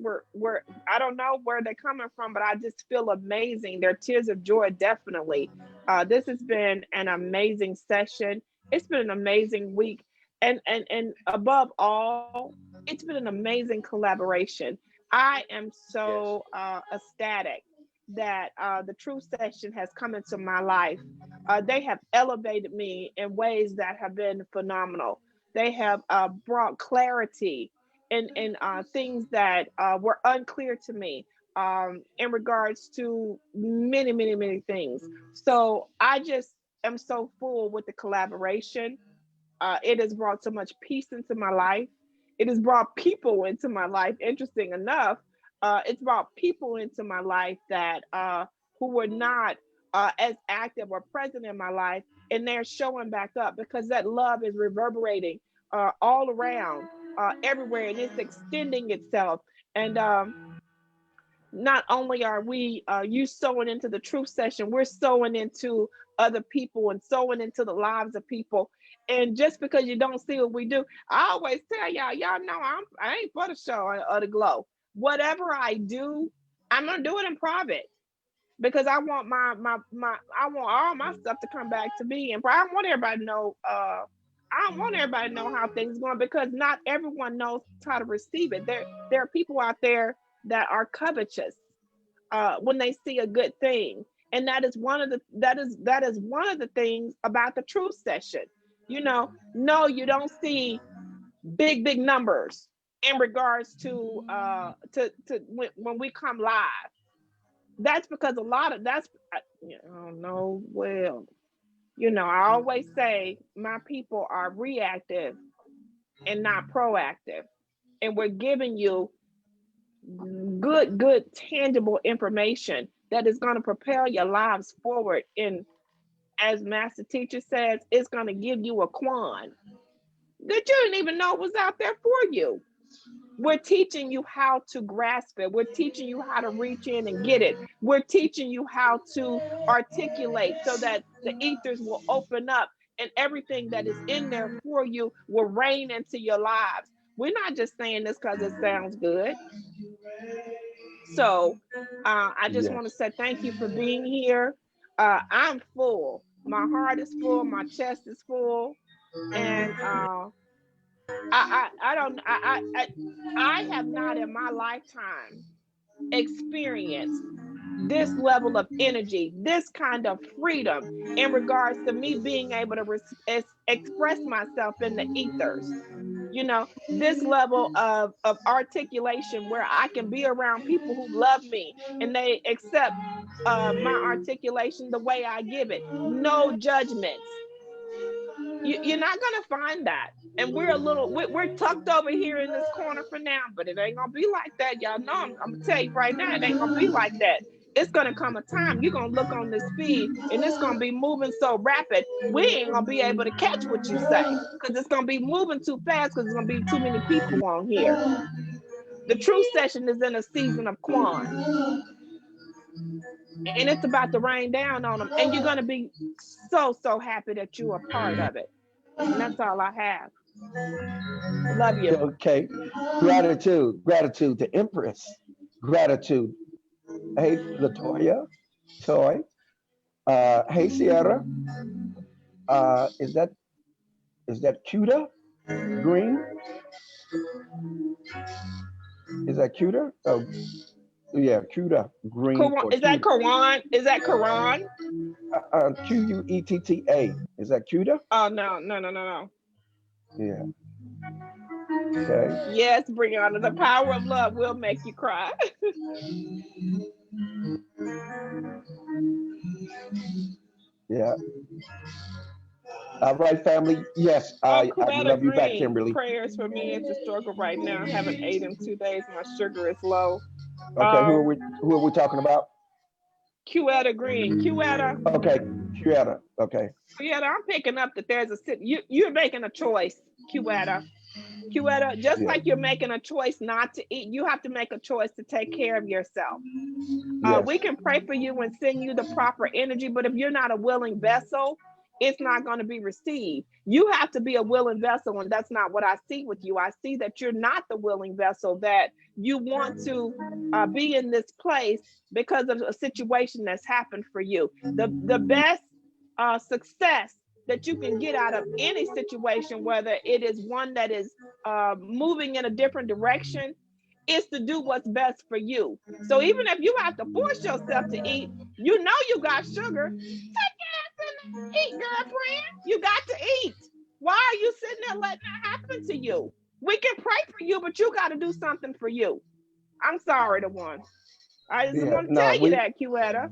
I don't know where they're coming from, but I just feel amazing. They're tears of joy, definitely. This has been an amazing session. It's been an amazing week, and above all, it's been an amazing collaboration. I am Yes. so ecstatic that the True Session has come into my life. They have elevated me in ways that have been phenomenal. They have brought clarity in things that were unclear to me in regards to many, many, many things. So I just am so full with the collaboration. It has brought so much peace into my life. It has brought people into my life. Interesting enough, it's brought people into my life that who were not as active or present in my life, and they're showing back up because that love is reverberating all around, everywhere, and it's extending itself. And not only are we you sowing into the truth session, we're sowing into other people and sowing into the lives of people. And just because you don't see what we do, I always tell y'all know I ain't for the show or the glow. Whatever I do, I'm gonna do it in private because I want I want all my stuff to come back to me, and I want everybody to know. I don't want everybody to know how things are going because not everyone knows how to receive it. There are people out there that are covetous when they see a good thing, and that is one of the things about the truth session. You know, no, you don't see big numbers in regards to when we come live. That's because a lot of that's you know, well, you know, I always say my people are reactive and not proactive. And we're giving you good, tangible information that is going to propel your lives forward. And as Master Teacher says, it's going to give you a quan that you didn't even know was out there for you. We're teaching you how to grasp it. We're teaching you how to reach in and get it. We're teaching you how to articulate so that the ethers will open up and everything that is in there for you will rain into your lives. We're not just saying this because it sounds good. So I just want to say thank you for being here. I'm full. My heart is full. My chest is full. And I have not in my lifetime experienced this level of energy, this kind of freedom in regards to me being able to express myself in the ethers. You know, this level of articulation where I can be around people who love me and they accept my articulation the way I give it. No judgments. You're not gonna find that. And we're tucked over here in this corner for now, but it ain't gonna be like that. Y'all know I'm gonna tell you right now, it ain't gonna be like that. It's gonna come a time you're gonna look on this feed and it's gonna be moving so rapid, we ain't gonna be able to catch what you say because it's gonna be moving too fast because there's gonna be too many people on here. The true session is in a season of Quan. And it's about to rain down on them. And you're gonna be so happy that you're a part of it. And that's all I have. Love you. Okay. Gratitude to Empress. Gratitude. Hey, Latoya. Toy. Hey, Sierra. Is that Cuda Green? Is that Cuda? Oh, yeah, Cuda Green. Is that Quran? Is that Quran? Quetta. Is that Cuda? Oh, no. Yeah. Okay. Yes, Brianna, the power of love will make you cry. Yeah. All right, family. Yes, I love you back, Kimberly. Prayers for me. It's a struggle right now. I haven't ate in 2 days. My sugar is low. Okay, who are we talking about? Quetta Green. Quetta. Okay, Quetta. Okay. Quetta, I'm picking up that there's you're making a choice, Quetta. Quetta, just like you're making a choice not to eat, you have to make a choice to take care of yourself. Yes. We can pray for you and send you the proper energy, but if you're not a willing vessel, it's not going to be received. You have to be a willing vessel, and that's not what I see with you. I see that you're not the willing vessel, that you want to be in this place because of a situation that's happened for you. The best success that you can get out of any situation, whether it is one that is moving in a different direction, is to do what's best for you. So even if you have to force yourself to eat, you know you got sugar, take your ass and eat, girlfriend. You got to eat. Why are you sitting there letting that happen to you? We can pray for you, but you got to do something for you. I'm sorry, the one. I just want to tell you that, Quetta.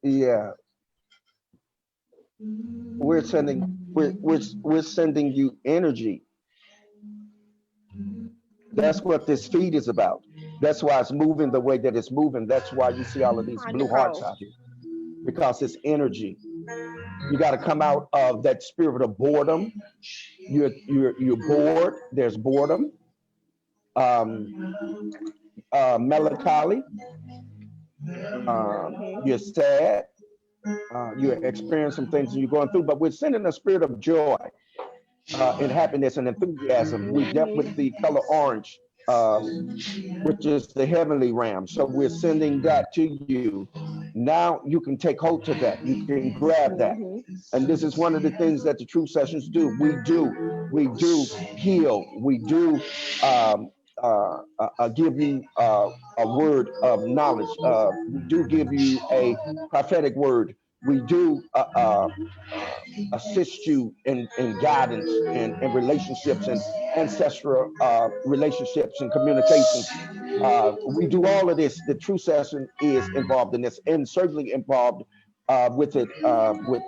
Yeah. We're sending you energy. That's what this feed is about. That's why it's moving the way that it's moving. That's why you see all of these blue hearts out here, because it's energy. You got to come out of that spirit of boredom. You're bored. There's boredom. Melancholy. You're sad. You're experiencing some things and you're going through, but we're sending a spirit of joy and happiness and enthusiasm. We dealt with the color orange, which is the heavenly realm. So we're sending that to you. Now you can take hold to that. You can grab that. And this is one of the things that the True Sessions do. We do heal. We do give you a word of knowledge. We do give you a prophetic word we do assist you in guidance and relationships and ancestral relationships and communications. We do all of this. The true session is involved in this, and certainly involved with it with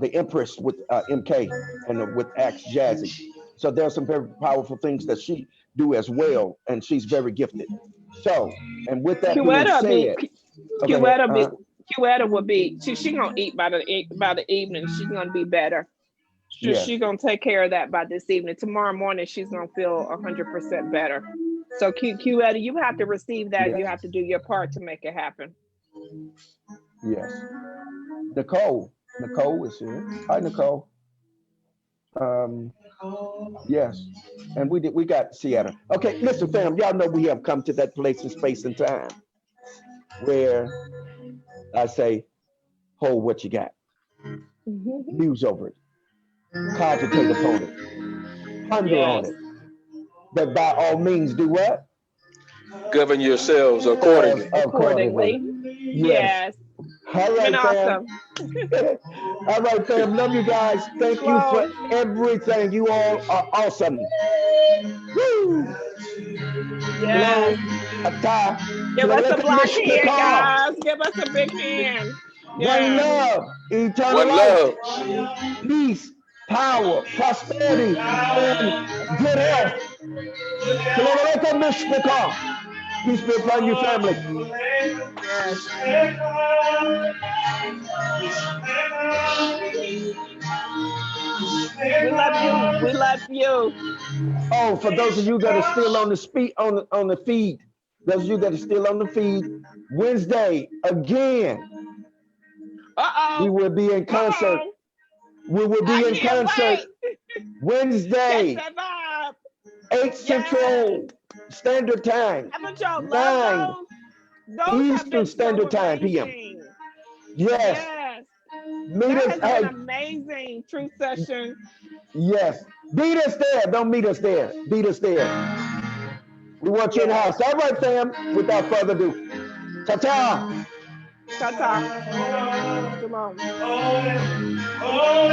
the Empress with MK and with Axe Jazzy. So there are some very powerful things that she do as well, and she's very gifted. So, and with that being said, Q-Etta will be she gonna eat by the evening. She's gonna be better. She's gonna take care of that by this evening. Tomorrow morning, she's gonna feel 100% better. So Q-Etta, you have to receive that. Yes. You have to do your part to make it happen. Yes. Nicole is here. Hi, Nicole. Yes, and we got Seattle. Okay, listen, fam, y'all know we have come to that place in space and time where I say, hold what you got, muse over it, cogitate upon it, ponder on it, but by all means do what? Govern yourselves accordingly. Accordingly. Yes. All right, fam. All right, fam. Love you guys. Thank you for everything. You all are awesome. Woo! Yes. Give us a black hand, guys. Give us a big hand. One love, eternal life, peace, power, prosperity, and good health. Peace be upon you, family. Yes. We love you. We love you. Oh, for those of you that are still on the feed, those of you that are still on the feed, Wednesday again. We will be in concert. We will be in concert Wednesday, 8 Central Standard Time, 9 Eastern Standard Time PM. Yes. Meet us. Been amazing truth session. Yes. Beat us there. Don't meet us there. Beat us there. We want you in the house. All right, fam. Without further ado. Ta-ta. Ta-ta. Shalom. Oh,